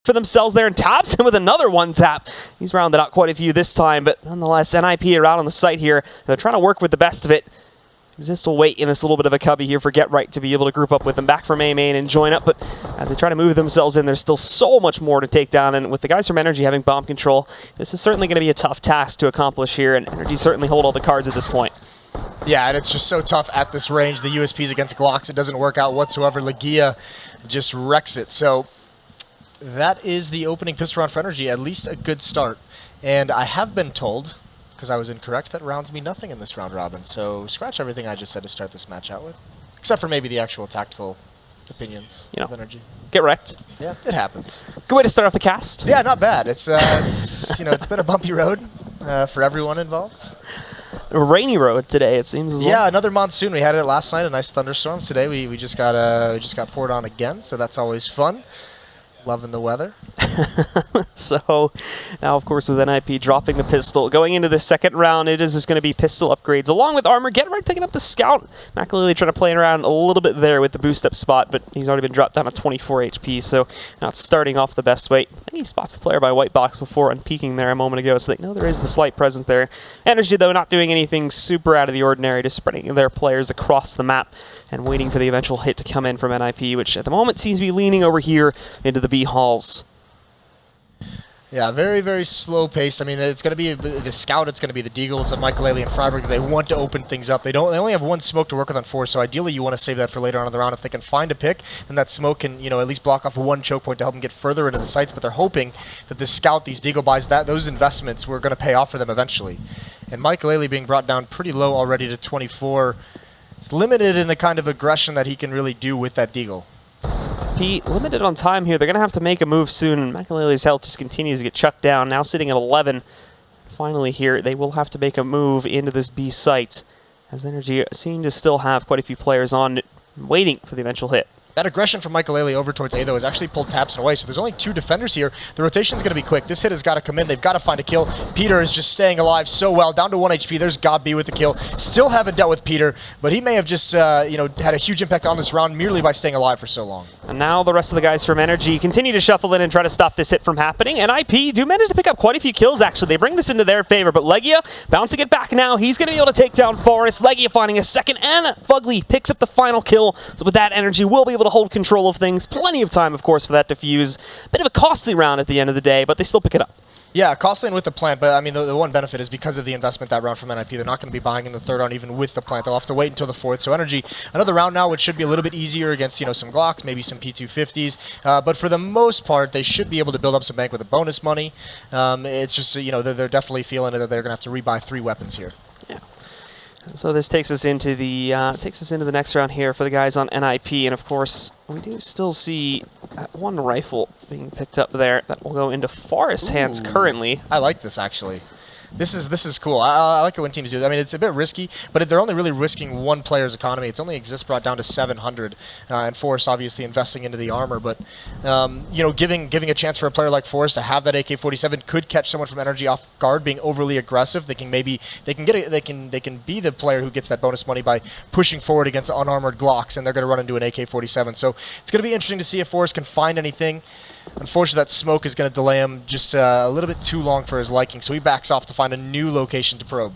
for themselves there and taps him with another one tap. He's rounded out quite a few this time, but nonetheless, NIP around on the site here. They're trying to work with the best of it. Exist will wait in this little bit of a cubby here for Get Right to be able to group up with them back from A main and join up, but as they try to move themselves in, there's still so much more to take down, and with the guys from NRG having bomb control, this is certainly going to be a tough task to accomplish here, and NRG certainly hold all the cards at this point. Yeah, and it's just so tough at this range. The USPs against Glocks, it doesn't work out whatsoever. Legia just wrecks it. So that is the opening pistol round for NRG, at least a good start. And I have been told, because I was incorrect, that rounds me nothing in this round robin. So scratch everything I just said to start this match out with, except for maybe the actual tactical opinions of NRG. Get wrecked. Yeah, it happens. Good way to start off the cast. Yeah, not bad. It's it's been a bumpy road for everyone involved. A rainy road today, it seems as well. Yeah, another monsoon. We had it last night, a nice thunderstorm. Today we just got poured on again, so that's always fun. Loving the weather. So now, of course, with NIP dropping the pistol, going into the second round, it is just going to be pistol upgrades along with armor. Get Right picking up the scout. Makalele trying to play around a little bit there with the boost up spot, but he's already been dropped down to 24 HP, so not starting off the best way. I think he spots the player by white box before unpeaking there a moment ago, so they know there is the slight presence there. NRG, though, not doing anything super out of the ordinary, just spreading their players across the map and waiting for the eventual hit to come in from NIP, which at the moment seems to be leaning over here into the B halls. Yeah, very, very slow paced. I mean, it's going to be the scout, it's going to be the deagle, it's Makalele and Freiburg. They want to open things up. They only have one smoke to work with on 4, so ideally you want to save that for later on in the round. If they can find a pick, then that smoke can, at least block off one choke point to help them get further into the sites, but they're hoping that this scout, these deagle buys, those investments were going to pay off for them eventually. And Makalele being brought down pretty low already to 24. It's limited in the kind of aggression that he can really do with that deagle. He limited on time here. They're going to have to make a move soon, and Makalele's health just continues to get chucked down, now sitting at 11. Finally here, they will have to make a move into this B site, as NRG seem to still have quite a few players on waiting for the eventual hit. That aggression from Makalele over towards A, though, has actually pulled taps away, so there's only 2 defenders here. The rotation's going to be quick. This hit has got to come in. They've got to find a kill. Peter is just staying alive so well. Down to 1 HP. There's Godby with the kill. Still haven't dealt with Peter, but he may have just, had a huge impact on this round merely by staying alive for so long. And now the rest of the guys from NRG continue to shuffle in and try to stop this hit from happening. NIP do manage to pick up quite a few kills, actually. They bring this into their favor, but Legia bouncing it back now. He's going to be able to take down Forrest. Legia finding a second, and Fugly picks up the final kill. So with that, NRG will be able to hold control of things. Plenty of time, of course, for that defuse. Bit of a costly round at the end of the day, but they still pick it up. Yeah, costly and with the plant, but I mean, the one benefit is because of the investment that round from NIP, they're not going to be buying in the third round even with the plant. They'll have to wait until the fourth. So NRG, another round now, which should be a little bit easier against, some Glocks, maybe some P250s. But for the most part, they should be able to build up some bank with the bonus money. It's just, they're definitely feeling it that they're going to have to rebuy 3 weapons here. Yeah. So this takes us into the next round here for the guys on NIP, and of course we do still see that one rifle being picked up there that will go into Forrest's hands currently. I like this actually. This is cool. I like it when teams do that. I mean, it's a bit risky, but they're only really risking one player's economy. It's only Exist brought down to 700, and Forrest obviously investing into the armor. But giving a chance for a player like Forrest to have that AK-47 could catch someone from NRG off guard, being overly aggressive. They can be the player who gets that bonus money by pushing forward against unarmored Glocks, and they're going to run into an AK-47. So it's going to be interesting to see if Forrest can find anything. Unfortunately, that smoke is going to delay him just a little bit too long for his liking, so he backs off to find a new location to probe.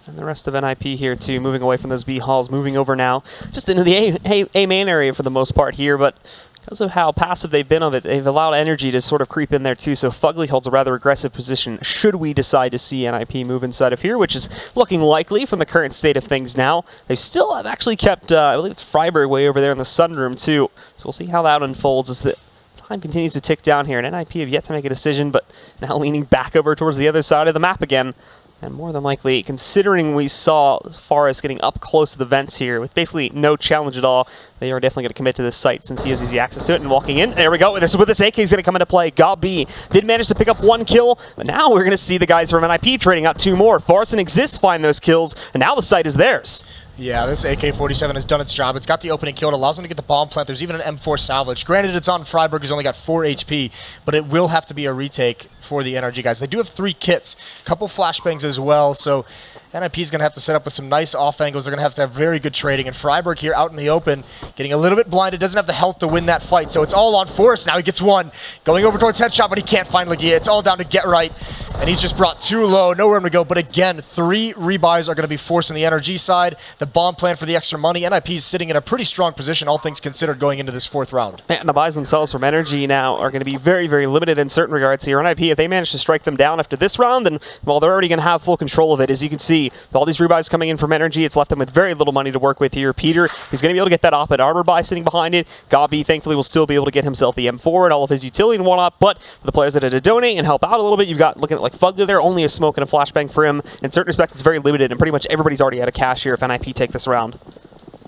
And the rest of NIP here, too, moving away from those B halls, moving over now just into the A main area for the most part here, but because of how passive they've been of it, they've allowed NRG to sort of creep in there, too, so Fugly holds a rather aggressive position should we decide to see NIP move inside of here, which is looking likely from the current state of things now. They still have actually kept, I believe it's Freiburg way over there in the sunroom, too, so we'll see how that unfolds as the time continues to tick down here, and NIP have yet to make a decision, but now leaning back over towards the other side of the map again. And more than likely, considering we saw Forrest getting up close to the vents here with basically no challenge at all, they are definitely going to commit to this site since he has easy access to it. And walking in, there we go. This is where this AK is going to come into play. Godby did manage to pick up 1 kill, but now we're going to see the guys from NIP trading out 2 more. Forrest and Exist find those kills, and now the site is theirs. Yeah, this AK-47 has done its job. It's got the opening kill. It allows them to get the bomb plant. There's even an M4 salvage. Granted, it's on Freiburg, who's only got 4 HP, but it will have to be a retake for the NRG guys. They do have 3 kits, a couple flashbangs as well, so NIP is going to have to set up with some nice off angles. They're going to have very good trading. And Freiburg here out in the open, getting a little bit blinded, doesn't have the health to win that fight. So it's all on Forrest. Now he gets one. Going over towards headshot, but he can't find Legia. It's all down to Get Right. And he's just brought too low, no room to go. But again, 3 rebuys are going to be forced on the NRG side. The bomb plan for the extra money. NIP is sitting in a pretty strong position, all things considered, going into this 4th round. And the buys themselves from NRG now are going to be very, very limited in certain regards here. NIP, if they manage to strike them down after this round, then, well, they're already going to have full control of it. As you can see, with all these rebuys coming in from NRG, it's left them with very little money to work with here. Peter, he's going to be able to get that op-ed armor buy sitting behind it. Gabi, thankfully, will still be able to get himself the M4 and all of his utility in one up. But for the players that had to donate and help out a little bit, you've got, looking at like Fugly there, only a smoke and a flashbang for him. In certain respects, it's very limited, and pretty much everybody's already out of cash here if NIP take this round.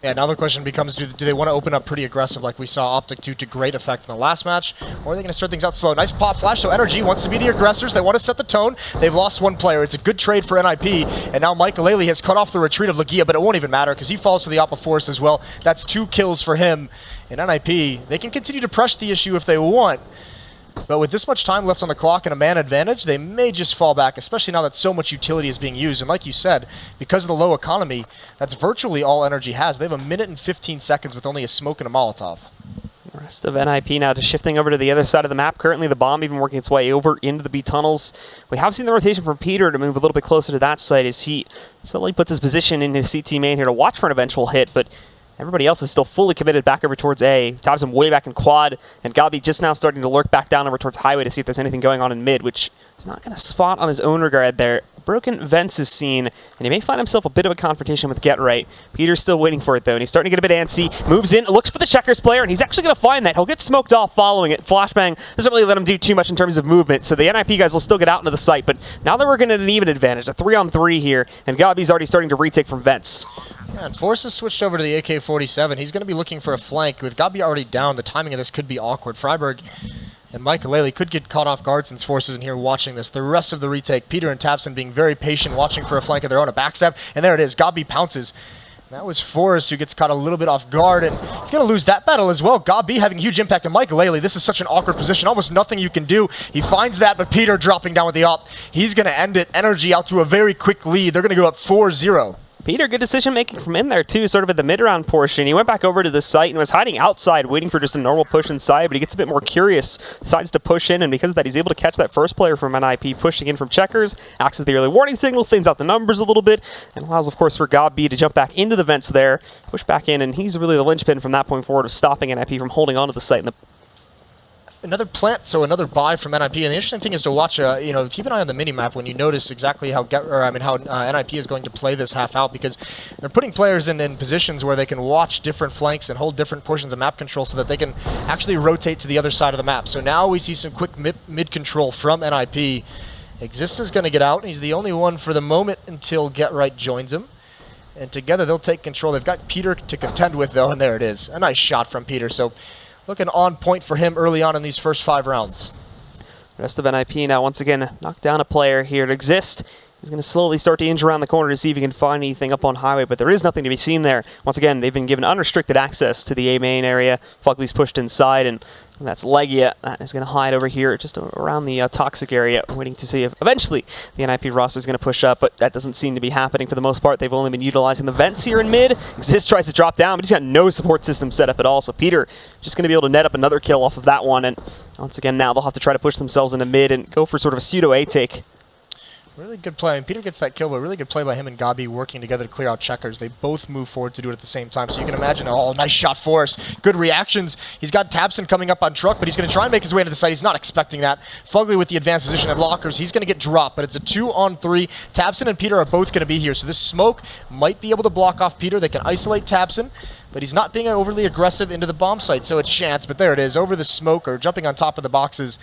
Yeah, now the question becomes, do they want to open up pretty aggressive like we saw Optic do to great effect in the last match, or are they going to start things out slow? Nice pop flash, so NRG wants to be the aggressors. They want to set the tone. They've lost 1 player. It's a good trade for NIP, and now Michael Ailey has cut off the retreat of Legia, but it won't even matter because he falls to the Oppa Forest as well. That's 2 kills for him. And NIP, they can continue to press the issue if they want. But with this much time left on the clock and a man advantage, they may just fall back, especially now that so much utility is being used. And like you said, because of the low economy, that's virtually all NRG has. They have 1 minute and 15 seconds with only a smoke and a Molotov. The rest of NIP now just shifting over to the other side of the map. Currently the bomb even working its way over into the B tunnels. We have seen the rotation from Peter to move a little bit closer to that site as he slowly puts his position in his CT main here to watch for an eventual hit, but everybody else is still fully committed back over towards A. Tabs him way back in quad, and Gabi just now starting to lurk back down over towards highway to see if there's anything going on in mid, which is not going to spot on his own regard there. Broken Vents is seen, and he may find himself a bit of a confrontation with Get Right. Peter's still waiting for it, though, and he's starting to get a bit antsy. Moves in, looks for the Checkers player, and he's actually going to find that. He'll get smoked off following it. Flashbang doesn't really let him do too much in terms of movement, so the NIP guys will still get out into the site, but now they're working at an even advantage, a 3-on-3 here, and Gabi's already starting to retake from Vents. Yeah, and Force has switched over to the AK-47. He's going to be looking for a flank. With Gabi already down, the timing of this could be awkward. Freiburg and Michael Ailey could get caught off guard since Force isn't here watching this. The rest of the retake, Peter and Tapson being very patient, watching for a flank of their own, a backstab, and there it is. Gabi pounces. That was Forrest who gets caught a little bit off guard, and he's going to lose that battle as well. Gabi having huge impact on Michael Ailey. This is such an awkward position. Almost nothing you can do. He finds that, but Peter dropping down with the op. He's going to end it. NRG out to a very quick lead. They're going to go up 4-0. Peter, good decision-making from in there, too, sort of at the mid-round portion. He went back over to the site and was hiding outside, waiting for just a normal push inside, but he gets a bit more curious, decides to push in, and because of that, he's able to catch that first player from NIP pushing in from Checkers, acts as the early warning signal, thins out the numbers a little bit, and allows, of course, for Gabi to jump back into the vents there, push back in, and he's really the linchpin from that point forward of stopping NIP from holding onto the site in the another plant, so another buy from NIP. And the interesting thing is to watch, keep an eye on the minimap when you notice exactly how NIP is going to play this half out, because they're putting players in positions where they can watch different flanks and hold different portions of map control so that they can actually rotate to the other side of the map. So now we see some quick mid control from NIP. Exist is going to get out, and he's the only one for the moment until Get Right joins him. And together they'll take control. They've got Peter to contend with, though, and there it is. A nice shot from Peter. So looking on point for him early on in these first 5 rounds. The rest of NIP now once again knock down a player here to Exist. He's going to slowly start to inch around the corner to see if he can find anything up on highway, but there is nothing to be seen there. Once again, they've been given unrestricted access to the A main area. Fugly's pushed inside, and that's Legia. That is going to hide over here just around the toxic area, waiting to see if eventually the NIP roster is going to push up, but that doesn't seem to be happening for the most part. They've only been utilizing the vents here in mid. Exist tries to drop down, but he's got no support system set up at all, so Peter just going to be able to net up another kill off of that one, and once again now they'll have to try to push themselves into mid and go for sort of a pseudo A take. Really good play. I mean, Peter gets that kill, but really good play by him and Gabi working together to clear out Checkers. They both move forward to do it at the same time. So you can imagine, oh, nice shot for us. Good reactions. He's got Tabson coming up on truck, but he's going to try and make his way into the site. He's not expecting that. Fugly with the advanced position at lockers. He's going to get dropped, but it's a 2-on-3. Tabson and Peter are both going to be here. So this smoke might be able to block off Peter. They can isolate Tabson, but he's not being overly aggressive into the bomb site. So a chance, but there it is. Over the smoke or jumping on top of the boxes.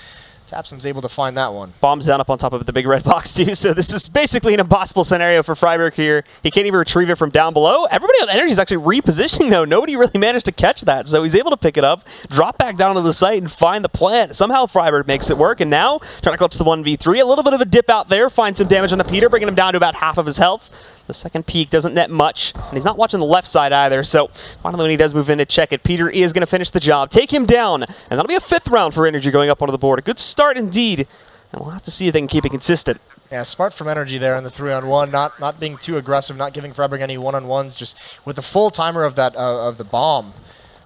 Tapson's able to find that one. Bombs down up on top of the big red box, too, so this is basically an impossible scenario for Freiburg here. He can't even retrieve it from down below. Everybody on NRG is actually repositioning, though. Nobody really managed to catch that, so he's able to pick it up, drop back down to the site, and find the plant. Somehow Freiburg makes it work, and now trying to clutch the 1v3. A little bit of a dip out there, find some damage on the Peter, bringing him down to about half of his health. The second peak doesn't net much, and he's not watching the left side either, so finally when he does move in to check it, Peter is going to finish the job, take him down, and that'll be a 5th round for NRG going up onto the board. A good start indeed, and we'll have to see if they can keep it consistent. Yeah, smart from NRG there in the 3-on-1, not being too aggressive, not giving Freiburg any 1-on-1s, just with the full timer of that of the bomb.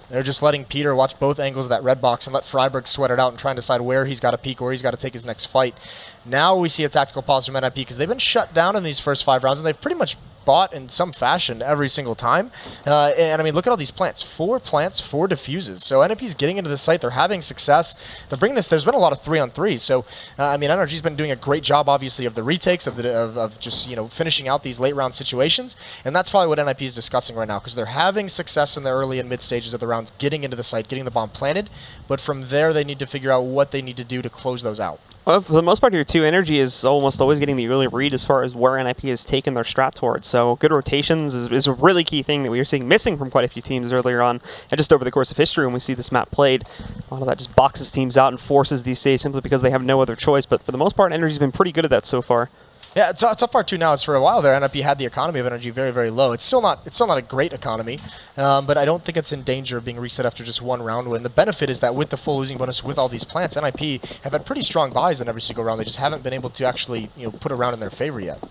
They're just letting Peter watch both angles of that red box and let Freiburg sweat it out and try and decide where he's got to peek, where he's got to take his next fight. Now we see a tactical pause from NIP because they've been shut down in these first 5 rounds, and they've pretty much bought in some fashion every single time. And I mean, look at all these plants. 4 plants, 4 diffuses. So NIP's getting into the site. They're having success. They're bringing this. There's been a lot of 3-on-3s. So, I mean, NRG's been doing a great job, obviously, of the retakes, of just, you know, finishing out these late round situations. And that's probably what NIP is discussing right now because they're having success in the early and mid stages of the rounds, getting into the site, getting the bomb planted. But from there, they need to figure out what they need to do to close those out. Well, for the most part here, too, NRG is almost always getting the early read as far as where NIP has taken their strat towards. So good rotations is a really key thing that we are seeing missing from quite a few teams earlier on. And just over the course of history when we see this map played, a lot of that just boxes teams out and forces these saves simply because they have no other choice. But for the most part, NRG's been pretty good at that so far. Yeah, tough part too now is for a while there, NIP had the economy of NRG very, very low. It's still not a great economy, but I don't think it's in danger of being reset after just 1 round win. The benefit is that with the full losing bonus, with all these plants, NIP have had pretty strong buys in every single round. They just haven't been able to actually, you know, put a round in their favor yet.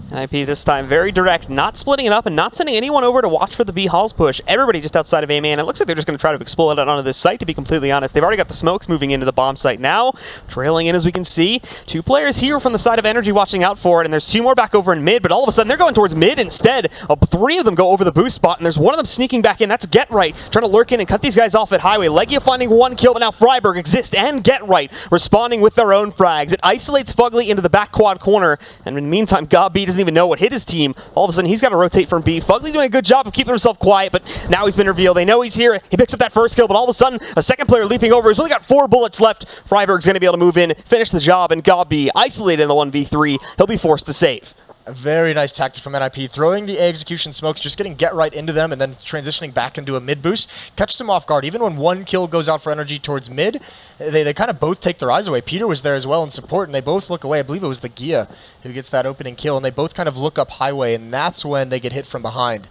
NIP this time very direct, not splitting it up and not sending anyone over to watch for the B Halls push. Everybody just outside of A man. It looks like they're just going to try to explode it onto this site, to be completely honest. They've already got the smokes moving into the bomb site now. Trailing in as we can see. 2 players here from the side of NRG watching out for it, and there's 2 more back over in mid, but all of a sudden they're going towards mid instead. 3 of them go over the boost spot, and there's one of them sneaking back in. That's Get Right, trying to lurk in and cut these guys off at Highway. Legia finding 1 kill, but now Freiburg, Exist, and Get Right responding with their own frags. It isolates Fugly into the back quad corner, and in the meantime, Gob B doesn't even know what hit his team. All of a sudden, he's got to rotate from B. Fugly doing a good job of keeping himself quiet, but now he's been revealed. They know he's here. He picks up that first kill, but all of a sudden, a second player leaping over. He's only got 4 bullets left. Freiburg's going to be able to move in, finish the job, and Gob B, isolated in the 1v3, he'll be forced to save. A very nice tactic from NIP, throwing the execution smokes, just getting Get Right into them and then transitioning back into a mid boost. Catches them off guard. Even when 1 kill goes out for NRG towards mid, they kind of both take their eyes away. Peter was there as well in support, and they both look away. I believe it was the Gia who gets that opening kill, and they both kind of look up Highway, and that's when they get hit from behind.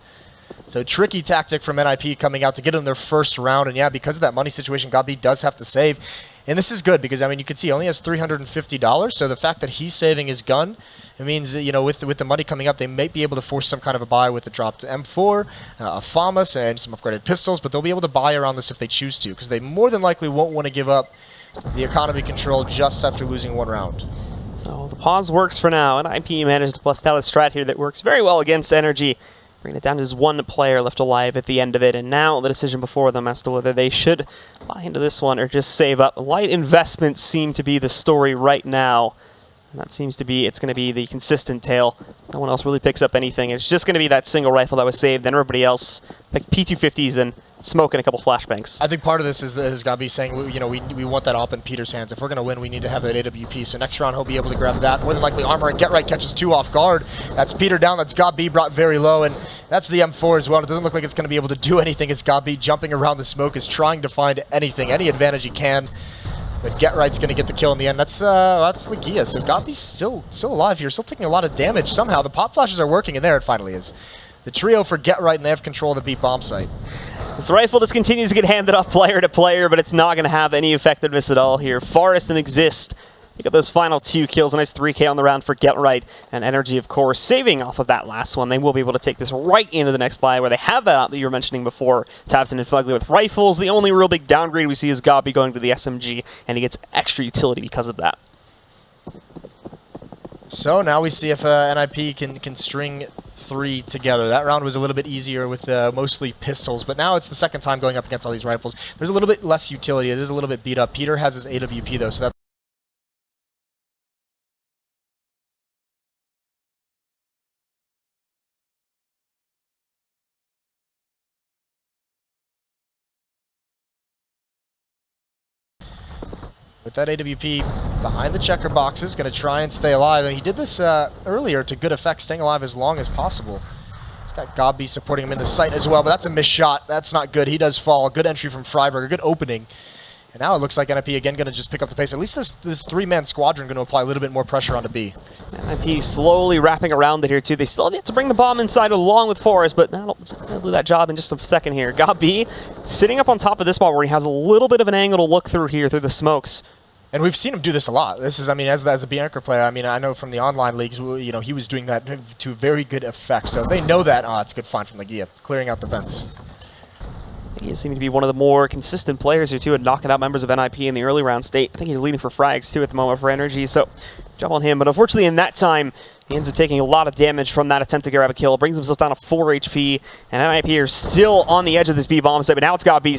So tricky tactic from NIP coming out to get them their first round, and yeah, because of that money situation, Gabi does have to save. And this is good because, I mean, you can see he only has $350, so the fact that he's saving his gun, it means that, you know, with the money coming up, they may be able to force some kind of a buy with the drop to M4, a FAMAS, and some upgraded pistols, but they'll be able to buy around this if they choose to, because they more than likely won't want to give up the economy control just after losing 1 round. So the pause works for now, and NIP managed to bust out a strat here that works very well against NRG. Bringing it down to just 1 player left alive at the end of it, and now the decision before them as to whether they should buy into this one or just save up. Light investments seem to be the story right now, and that seems to be, it's going to be the consistent tail. No one else really picks up anything. It's just going to be that single rifle that was saved, then everybody else like P250s and smoking a couple flashbangs. I think part of this is Gabi saying, you know, we want that op in Peter's hands. If we're going to win, we need to have that AWP. So next round, he'll be able to grab that. More than likely, armor and Get Right catches 2 off guard. That's Peter down. That's Gabi brought very low, and that's the M4 as well. It doesn't look like it's going to be able to do anything as Gabi jumping around the smoke is trying to find anything, any advantage he can. But Get Right's going to get the kill in the end. That's Legia. So Gabi's still alive here, still taking a lot of damage somehow. The pop flashes are working, and there it finally is. The trio for Get Right, and they have control of the B bomb site. This rifle just continues to get handed off player to player, but it's not going to have any effectiveness at all here. Forest and Exist, you got those final 2 kills, a nice 3K on the round for Get Right, and NRG, of course, saving off of that last one. They will be able to take this right into the next buy, where they have that you were mentioning before, Tabson and Fugly with rifles. The only real big downgrade we see is Gabi going to the SMG, and he gets extra utility because of that. So now we see if NIP can string 3 together. That round was a little bit easier with mostly pistols, but now it's the second time going up against all these rifles. There's a little bit less utility. It is a little bit beat up. Peter has his AWP though, so that with that AWP behind the checker boxes, going to try and stay alive. And he did this earlier to good effect, staying alive as long as possible. He's got Gabi supporting him in the sight as well, but that's a missed shot. That's not good. He does fall. Good entry from Freiburg, a good opening. And now it looks like NIP again going to just pick up the pace. At least this 3-man squadron going to apply a little bit more pressure onto B. NIP slowly wrapping around it here too. They still have to bring the bomb inside along with Forrest, but that'll do that job in just a second here. Gabi sitting up on top of this spot where he has a little bit of an angle to look through here through the smokes. And we've seen him do this a lot. This is, I mean, as a Bianca player, I mean, I know from the online leagues, you know, he was doing that to very good effect. So they know that. Oh, it's a good find from Legia, clearing out the vents. He is seeming to be one of the more consistent players here, too, at knocking out members of NIP in the early round state. I think he's leading for frags, too, at the moment for NRG, so jump on him. But unfortunately, in that time, he ends up taking a lot of damage from that attempt to grab a kill. Brings himself down to 4 HP, and NIP are still on the edge of this B-bomb site, but now it's got B.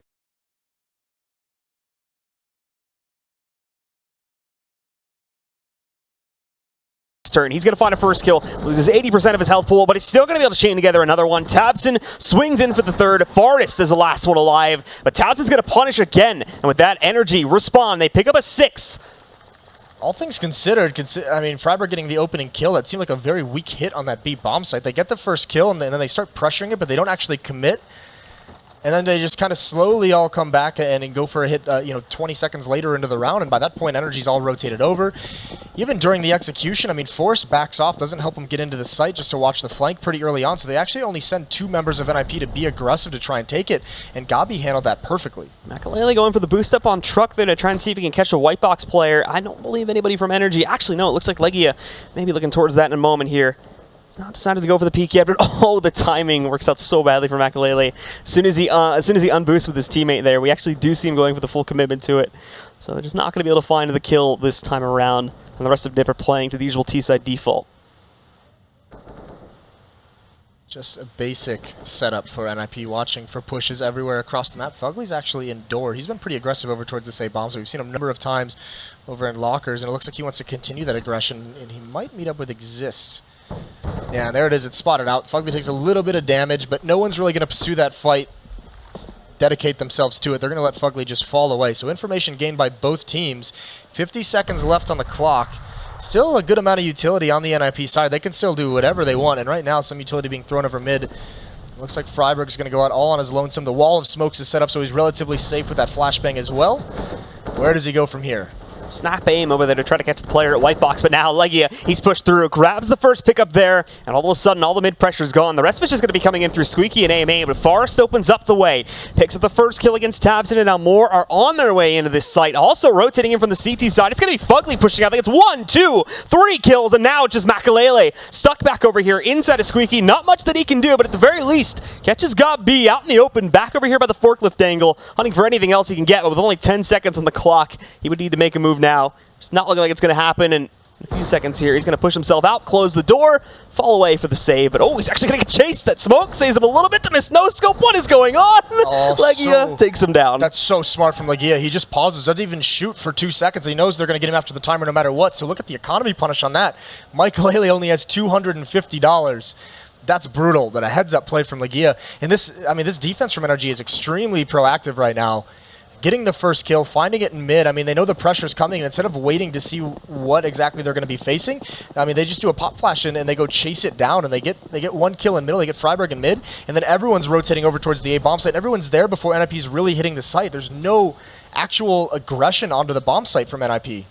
Turn. He's going to find a first kill, loses 80% of his health pool, but he's still going to be able to chain together another one. Tabson swings in for the third. Forrest is the last one alive, but Tabson's going to punish again, and with that, NRG respawn. They pick up a 6th. All things considered, I mean, Freiburg getting the opening kill, that seemed like a very weak hit on that B bomb site. They get the first kill, and then they start pressuring it, but they don't actually commit. And then they just kind of slowly all come back and go for a hit, you know, 20 seconds later into the round. And by that point, NRG's all rotated over. Even during the execution, I mean, Forrest backs off, doesn't help him get into the site just to watch the flank pretty early on. So they actually only send 2 members of NIP to be aggressive to try and take it. And Gabi handled that perfectly. Makalele going for the boost up on Truck there to try and see if he can catch a white box player. I don't believe anybody from NRG. Actually, no, it looks like Legia maybe looking towards that in a moment here. He's not decided to go for the peek yet, but oh, the timing works out so badly for Makalele. As soon as he unboosts with his teammate there, we actually do see him going for the full commitment to it. So they're just not going to be able to find the kill this time around, and the rest of NIP are playing to the usual T-side default. Just a basic setup for NIP, watching for pushes everywhere across the map. Fugly's actually indoor. He's been pretty aggressive over towards this A bomb, so we've seen him a number of times over in lockers, and it looks like he wants to continue that aggression, and he might meet up with Exist. Yeah, there it is. It's spotted out. Fugly takes a little bit of damage, but no one's really going to pursue that fight, dedicate themselves to it. They're going to let Fugly just fall away. So information gained by both teams. 50 seconds left on the clock. Still a good amount of utility on the NIP side. They can still do whatever they want, and right now some utility being thrown over mid. Looks like Freiburg's going to go out all on his lonesome. The wall of smokes is set up, so he's relatively safe with that flashbang as well. Where does he go from here? Snap aim over there to try to catch the player at white box, but now Legia, he's pushed through, grabs the first pickup there, and all of a sudden all the mid pressure's gone. The rest of it's just going to be coming in through Squeaky and AMA, but Forrest opens up the way, picks up the first kill against Tabson, and now more are on their way into this site. Also rotating in from the CT side, it's going to be Fugly pushing out. I think it's 1, 2, 3 kills, and now it's just Makalele stuck back over here inside of Squeaky. Not much that he can do, but at the very least, catches Gabi out in the open, back over here by the forklift angle, hunting for anything else he can get, but with only 10 seconds on the clock, he would need to make a move now. It's not looking like it's going to happen, and in a few seconds here, he's going to push himself out, close the door, fall away for the save, but oh, he's actually going to get chased. That smoke saves him a little bit to miss no scope. What is going on? Oh, Legia takes him down. That's so smart from Legia. He just pauses, doesn't even shoot for 2 seconds. He knows they're going to get him after the timer no matter what, so look at the economy punish on that. Makalele only has $250. That's brutal, but a heads-up play from Legia. And this, I mean, this defense from NRG is extremely proactive right now. Getting the first kill, finding it in mid. I mean, they know the pressure's coming, and instead of waiting to see what exactly they're going to be facing, I mean, they just do a pop flash and they go chase it down, and they get 1 kill in middle. They get Freiburg in mid, and then everyone's rotating over towards the A bomb site. Everyone's there before NIP's really hitting the site. There's no actual aggression onto the bomb site from NIP.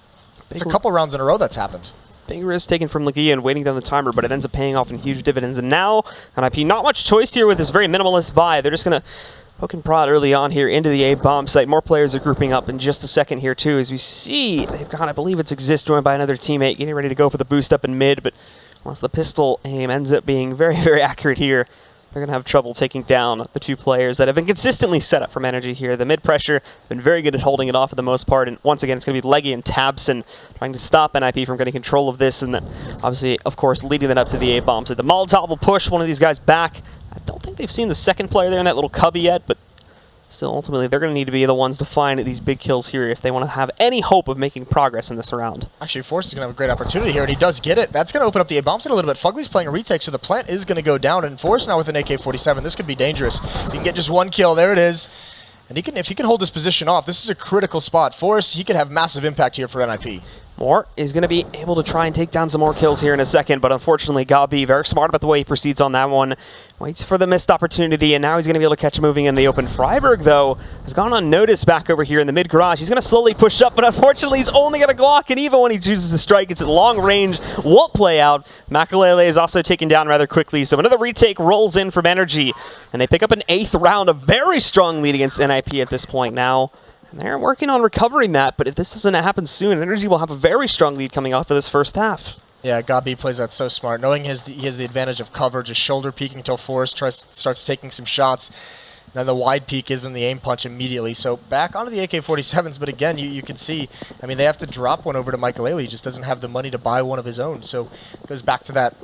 It's a couple rounds in a row that's happened. Big risk taken from Legia and waiting down the timer, but it ends up paying off in huge dividends. And now, NIP, not much choice here with this very minimalist buy. They're just going to poke and prod early on here into the A-bomb site. More players are grouping up in just a second here, too, as we see they've got, I believe it's Exist, joined by another teammate, getting ready to go for the boost up in mid, but once the pistol aim ends up being very, very accurate here, they're going to have trouble taking down the 2 players that have been consistently set up from NRG here. The mid pressure, been very good at holding it off for the most part, and once again, it's going to be Legia and Tabson trying to stop NIP from getting control of this, and then obviously, of course, leading that up to the A-bomb. So the Molotov will push one of these guys back. I don't think they've seen the second player there in that little cubby yet, but still, ultimately, they're going to need to be the ones to find these big kills here if they want to have any hope of making progress in this round. Actually, Force is going to have a great opportunity here, and he does get it. That's going to open up the A-bomb site a little bit. Fugly's playing a retake, so the plant is going to go down, and Force now with an AK-47. This could be dangerous. He can get just 1 kill. There it is. And if he can hold his position off, this is a critical spot. Force, he could have massive impact here for NIP. Moore is going to be able to try and take down some more kills here in a second, but unfortunately, Gabi, very smart about the way he proceeds on that one. Waits for the missed opportunity, and now he's going to be able to catch him moving in the open. Freiburg, though, has gone unnoticed back over here in the mid-garage. He's going to slowly push up, but unfortunately, he's only got a Glock, and even when he chooses to strike, it's at long range. Won't play out. Makalele is also taken down rather quickly, so another retake rolls in from NRG, and they pick up an 8th round, a very strong lead against NIP at this point now. And they're working on recovering that, but if this doesn't happen soon, NRG will have a very strong lead coming off of this first half. Yeah, Gabi plays that so smart. Knowing he has the advantage of cover, just shoulder peeking until Forrest starts taking some shots. And then the wide peek gives him the aim punch immediately. So back onto the AK-47s, but again, you can see, I mean, they have to drop one over to Michael. He just doesn't have the money to buy one of his own. So it goes back to that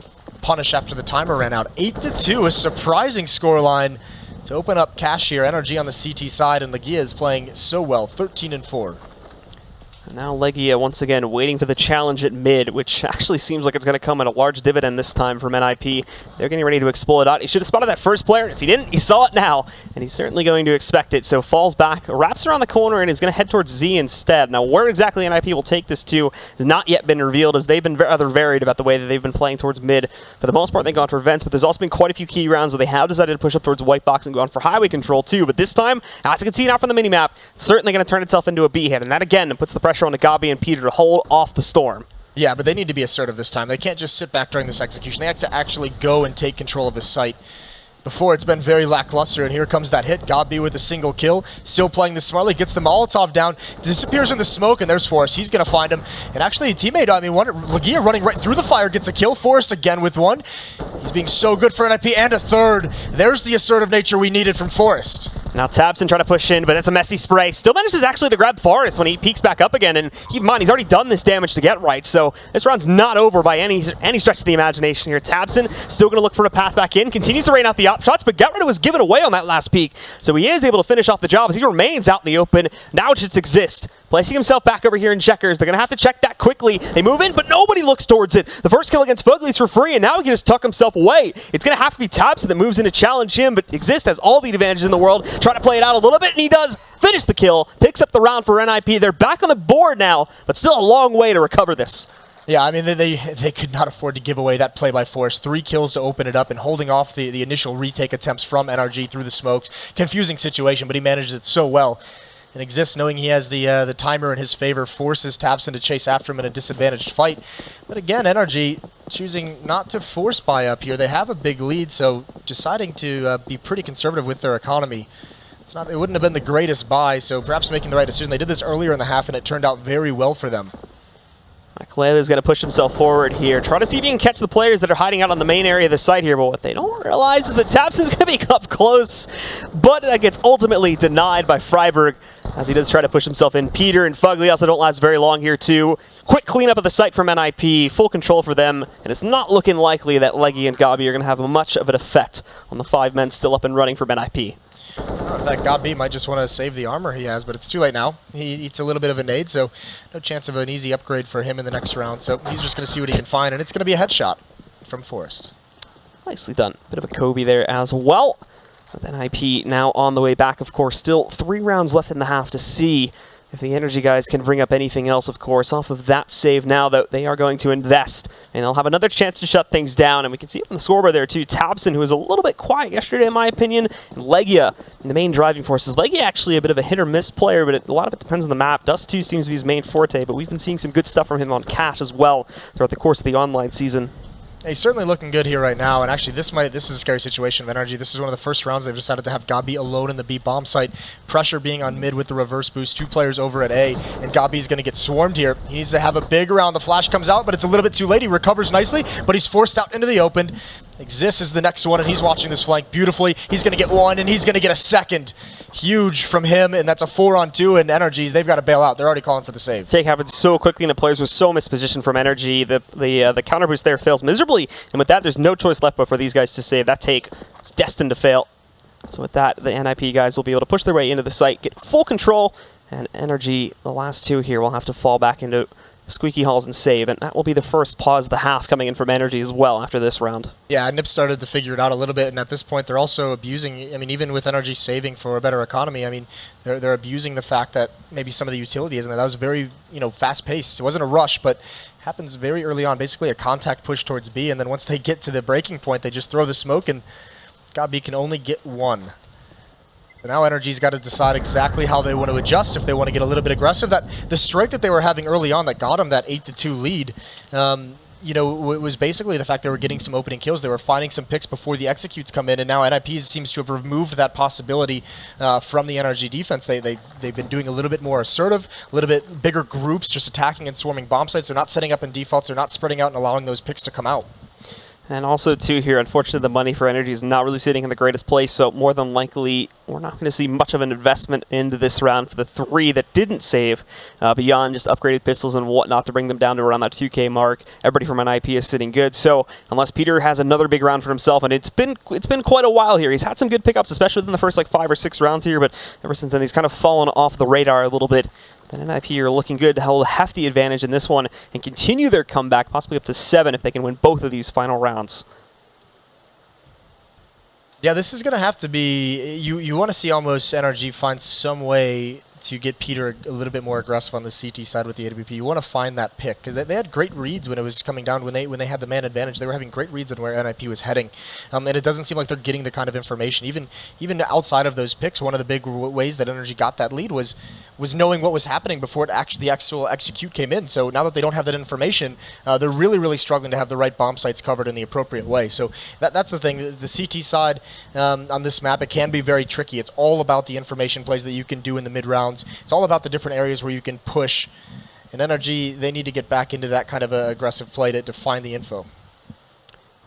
punish after the timer ran out. 8-2, a surprising scoreline to open up cash here. NRG on the CT side, and Legia is playing so well, 13-4. And now Legia once again waiting for the challenge at mid, which actually seems like it's going to come at a large dividend this time from NIP. They're getting ready to explode out. He should have spotted that first player. If he didn't, he saw it now, and he's certainly going to expect it. So falls back, wraps around the corner, and is going to head towards Z instead. Now where exactly NIP will take this to has not yet been revealed, as they've been rather varied about the way that they've been playing towards mid. For the most part, they've gone for vents, but there's also been quite a few key rounds where they have decided to push up towards white box and go on for highway control too. But this time, as you can see now from the minimap, it's certainly going to turn itself into a B hit, and that again puts the pressure on the Gabi and Peter to hold off the storm. Yeah, but they need to be assertive this time. They can't just sit back during this execution. They have to actually go and take control of the site. Before, it's been very lackluster, and here comes that hit. Gabi with a single kill, still playing this smartly, gets the Molotov down, disappears in the smoke, and there's Forrest. He's going to find him. And actually, a teammate, Legia running right through the fire, gets a kill. Forrest again with one. He's being so good for NIP, and a third. There's the assertive nature we needed from Forrest. Now Tabson trying to push in, but it's a messy spray. Still manages actually to grab Forrest when he peeks back up again, and keep in mind, he's already done this damage to get right, so this round's not over by any stretch of the imagination here. Tabson still going to look for a path back in, continues to rain out the op shots, but Get Rid was given away on that last peek, so he is able to finish off the job as he remains out in the open. Now it just exists. Placing himself back over here in checkers. They're going to have to check that quickly. They move in, but nobody looks towards it. The first kill against Fugly's for free, and now he can just tuck himself away. It's going to have to be Tabson that moves in to challenge him, but Exist has all the advantages in the world. Trying to play it out a little bit, and he does finish the kill. Picks up the round for NIP. They're back on the board now, but still a long way to recover this. Yeah, I mean, they could not afford to give away that play by Force. 3 kills to open it up and holding off the initial retake attempts from NRG through the smokes. Confusing situation, but he manages it so well. And Exist, knowing he has the timer in his favor, forces Tabson to chase after him in a disadvantaged fight. But again, NRG choosing not to force buy up here. They have a big lead, so deciding to be pretty conservative with their economy. It wouldn't have been the greatest buy, so perhaps making the right decision. They did this earlier in the half, and it turned out very well for them. Kalela's going to push himself forward here. Try to see if he can catch the players that are hiding out on the main area of the site here, but what they don't realize is that Tabson's going to be up close, but that gets ultimately denied by Freiburg as he does try to push himself in. Peter and Fugly also don't last very long here too. Quick cleanup of the site from NIP, full control for them, and it's not looking likely that Leggy and Gabi are going to have much of an effect on the 5 men still up and running from NIP. That Gabi might just want to save the armor he has, but it's too late now. He eats a little bit of a nade, so no chance of an easy upgrade for him in the next round. So he's just going to see what he can find, and it's going to be a headshot from Forrest. Nicely done. Bit of a Kobe there as well. With NIP now on the way back, of course. Still 3 rounds left in the half to see if the NRG guys can bring up anything else, of course, off of that save now that they are going to invest. And they'll have another chance to shut things down. And we can see it on the scoreboard there, too. Tabson, who was a little bit quiet yesterday, in my opinion, and Legia, the main driving forces. Legia actually a bit of a hit-or-miss player, but a lot of it depends on the map. Dust 2 seems to be his main forte, but we've been seeing some good stuff from him on Cash as well throughout the course of the online season. He's certainly looking good here right now, and actually this is a scary situation of NRG. This is one of the first rounds they've decided to have Gabi alone in the B bomb site. Pressure being on mid with the reverse boost, 2 players over at A, and Gabi's going to get swarmed here. He needs to have a big round. The flash comes out, but it's a little bit too late. He recovers nicely, but he's forced out into the open. Exist is the next one, and he's watching this flank beautifully. He's going to get 1, and he's going to get a second. Huge from him, and that's a 4-on-2, and NRG's, they've got to bail out. They're already calling for the save. Take happens so quickly, and the players were so mispositioned from NRG. The counter boost there fails miserably, and with that, there's no choice left but for these guys to save. That take is destined to fail. So with that, the NIP guys will be able to push their way into the site, get full control, and NRG, the last 2 here, will have to fall back into squeaky halls and save, and that will be the first pause of the half coming in from NRG as well after this round. Yeah, Nip started to figure it out a little bit, and at this point they're also abusing, I mean, even with NRG saving for a better economy, I mean, they're abusing the fact that maybe some of the utility isn't there. That was very, fast-paced. It wasn't a rush, but happens very early on, basically a contact push towards B, and then once they get to the breaking point, they just throw the smoke, and Gabi can only get 1. So now NRG's got to decide exactly how they want to adjust, if they want to get a little bit aggressive. That the strike that they were having early on that got them that 8-2 lead, you know, it was basically the fact they were getting some opening kills. They were finding some picks before the executes come in, and now NIP seems to have removed that possibility from the NRG defense. They've been doing a little bit more assertive, a little bit bigger groups, just attacking and swarming bomb sites. They're not setting up in defaults. They're not spreading out and allowing those picks to come out. And also, too, here, unfortunately, the money for energy is not really sitting in the greatest place, so more than likely, we're not going to see much of an investment into this round for the 3 that didn't save, beyond just upgraded pistols and whatnot to bring them down to around that 2K mark. Everybody from NIP is sitting good, so unless Peter has another big round for himself, and it's been quite a while here. He's had some good pickups, especially within the first, like, 5 or 6 rounds here, but ever since then, he's kind of fallen off the radar a little bit. Then NIP are looking good to hold a hefty advantage in this one and continue their comeback, possibly up to 7 if they can win both of these final rounds. Yeah, this is going to have to be, you want to see almost NRG find some way to get Peter a little bit more aggressive on the CT side with the AWP. You want to find that pick, because they had great reads when it was coming down, when they had the man advantage. They were having great reads on where NIP was heading, and it doesn't seem like they're getting the kind of information. Even outside of those picks, one of the big ways that NRG got that lead was knowing what was happening before the actual execute came in. So now that they don't have that information, they're really struggling to have the right bomb sites covered in the appropriate way. So that's the thing. The CT side on this map, it can be very tricky. It's all about the information plays that you can do in the mid-rounds. It's all about the different areas where you can push. And NRG, they need to get back into that kind of aggressive play to find the info.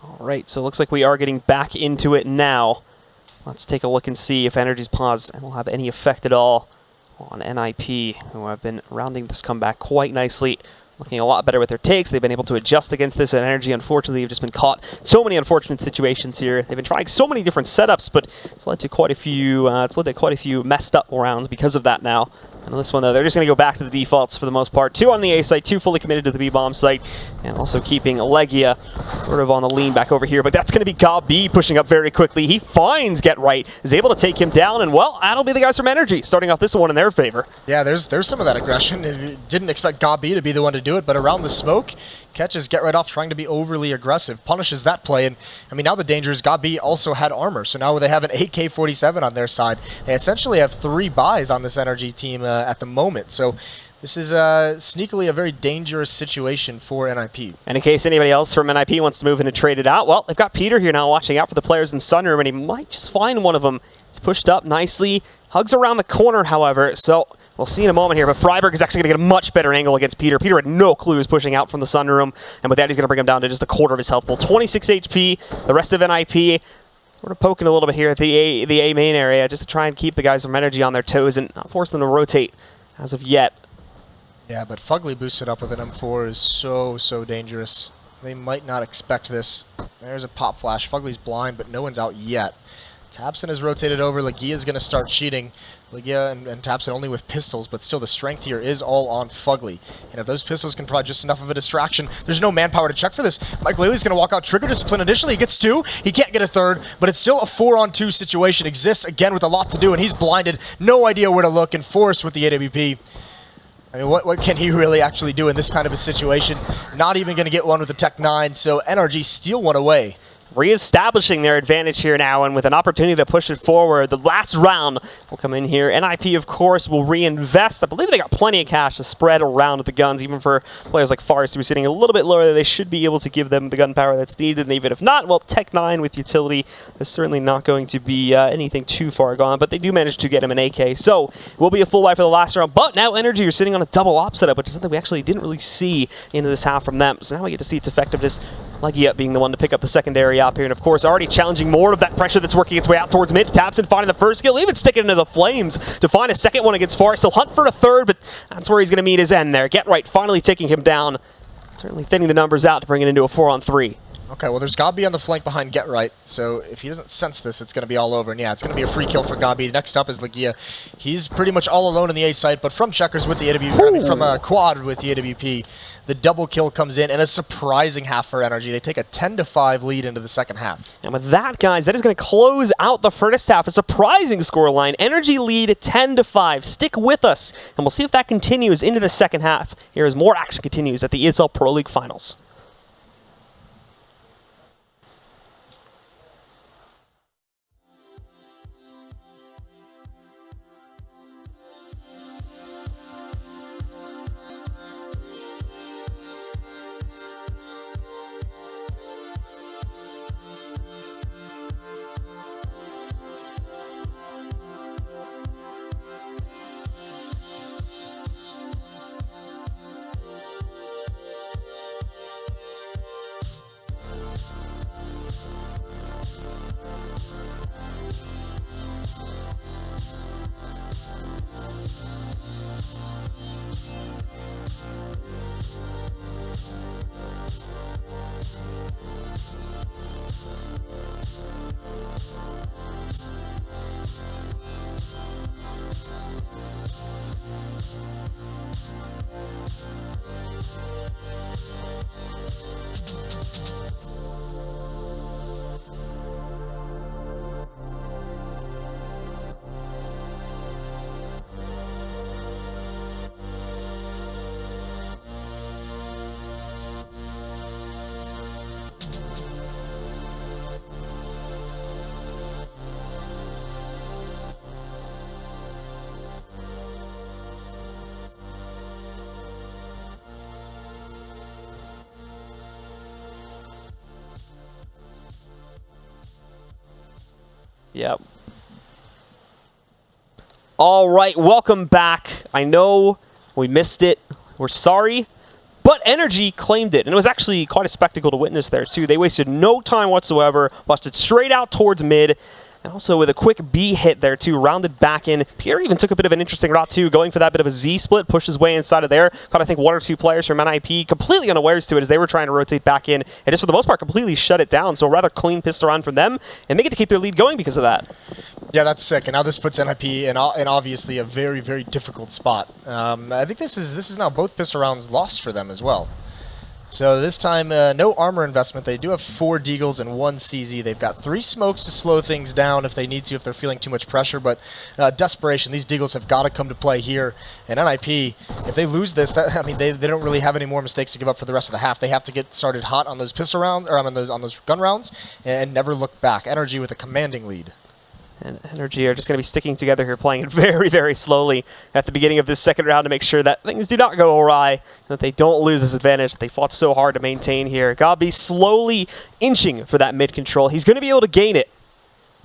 All right, so it looks like we are getting back into it now. Let's take a look and see if NRG's pause will have any effect at all on NIP, who have been rounding this comeback quite nicely. Looking a lot better with their takes. They've been able to adjust against this, and NRG, unfortunately, have just been caught so many unfortunate situations here. They've been trying so many different setups, but it's led to quite a few messed up rounds because of that now. And on this one, though, they're just going to go back to the defaults for the most part. 2 on the A site, 2 fully committed to the B bomb site, and also keeping Legia sort of on the lean back over here. But that's going to be Gabi pushing up very quickly. He finds Get Right, is able to take him down, and well, that'll be the guys from NRG starting off this one in their favor. Yeah, there's some of that aggression. Didn't expect Gabi to be the one to do it, but around the smoke, catches Get Right off trying to be overly aggressive, punishes that play, and I mean, now the danger is Gabi also had armor, so now they have an AK-47 on their side. They essentially have 3 buys on this NRG team at the moment, so this is sneakily a very dangerous situation for NIP. And in case anybody else from NIP wants to move in and trade it out, well, they've got Peter here now watching out for the players in Sunroom, and he might just find one of them. It's pushed up nicely, hugs around the corner, however, so we'll see in a moment here, but Freiberg is actually going to get a much better angle against Peter. Peter had no clue he was pushing out from the sunroom, and with that, he's going to bring him down to just a quarter of his health pool. 26 HP, the rest of NIP sort of poking a little bit here at the A main area just to try and keep the guys from NRG on their toes and not force them to rotate as of yet. Yeah, but Fugly boosted up with an M4 is so dangerous. They might not expect this. There's a pop flash. Fugly's blind, but no one's out yet. Tapson is rotated over. Legia is going to start cheating. Legia and Tapson only with pistols, but still the strength here is all on Fugly. And if those pistols can provide just enough of a distraction, there's no manpower to check for this. Mike Laley's going to walk out trigger discipline initially. He gets 2. He can't get a 3rd, but it's still a 4-on-2 situation. Exists again with a lot to do, and he's blinded. No idea where to look, and forced with the AWP. I mean, what can he really actually do in this kind of a situation? Not even going to get one with the Tech 9, so NRG steal one away. Reestablishing their advantage here now, and with an opportunity to push it forward. The last round will come in here. NIP, of course, will reinvest. I believe they got plenty of cash to spread around with the guns, even for players like Forrest, who is sitting a little bit lower. They should be able to give them the gun power that's needed, and even if not, well, Tech 9 with utility is certainly not going to be anything too far gone, but they do manage to get him an AK. So, it will be a full wipe for the last round, but now NRG are sitting on a double op setup, which is something we actually didn't really see into this half from them. So now we get to see its effectiveness. Legia being the one to pick up the secondary op here, and of course already challenging more of that pressure that's working its way out towards mid. Tapson finding the first kill, even sticking into the flames to find a second one against Forrest. He'll hunt for a 3rd, but that's where he's going to meet his end there. Get Right finally taking him down, certainly thinning the numbers out to bring it into a 4-on-3. Okay, well, there's Gabi on the flank behind Get Right, so if he doesn't sense this, it's going to be all over. And yeah, it's going to be a free kill for Gabi. Next up is Legia. He's pretty much all alone in the A site, but from Checkers with the AWP, I mean, from Quad with the AWP, the double kill comes in, and a surprising half for NRG. They take a 10-5 lead into the second half. And with that, guys, that is going to close out the first half. A surprising scoreline. NRG lead 10-5. Stick with us, and we'll see if that continues into the second half. Here as more action continues at the ESL Pro League Finals. Yep. All right, welcome back. I know we missed it. We're sorry. But NRG claimed it, and it was actually quite a spectacle to witness there, too. They wasted no time whatsoever, busted straight out towards mid, and also with a quick B hit there, too, rounded back in. Peter even took a bit of an interesting route, too, going for that bit of a Z split, pushed his way inside of there, caught, I think, one or two players from NIP completely unawares to it as they were trying to rotate back in, and just for the most part, completely shut it down. So a rather clean pistol round from them, and they get to keep their lead going because of that. Yeah, that's sick, and now this puts NIP in obviously a very, very difficult spot. I think this is now both pistol rounds lost for them as well. So this time, no armor investment. They do have 4 Deagles and 1 CZ. They've got 3 smokes to slow things down if they need to, if they're feeling too much pressure. But desperation, these Deagles have got to come to play here. And NIP, if they lose this, they don't really have any more mistakes to give up for the rest of the half. They have to get started hot on those pistol rounds, or on those gun rounds, and never look back. NRG with a commanding lead. And NRG are just going to be sticking together here, playing it very, very slowly at the beginning of this second round to make sure that things do not go awry, and that they don't lose this advantage that they fought so hard to maintain here. Gabi slowly inching for that mid control. He's going to be able to gain it.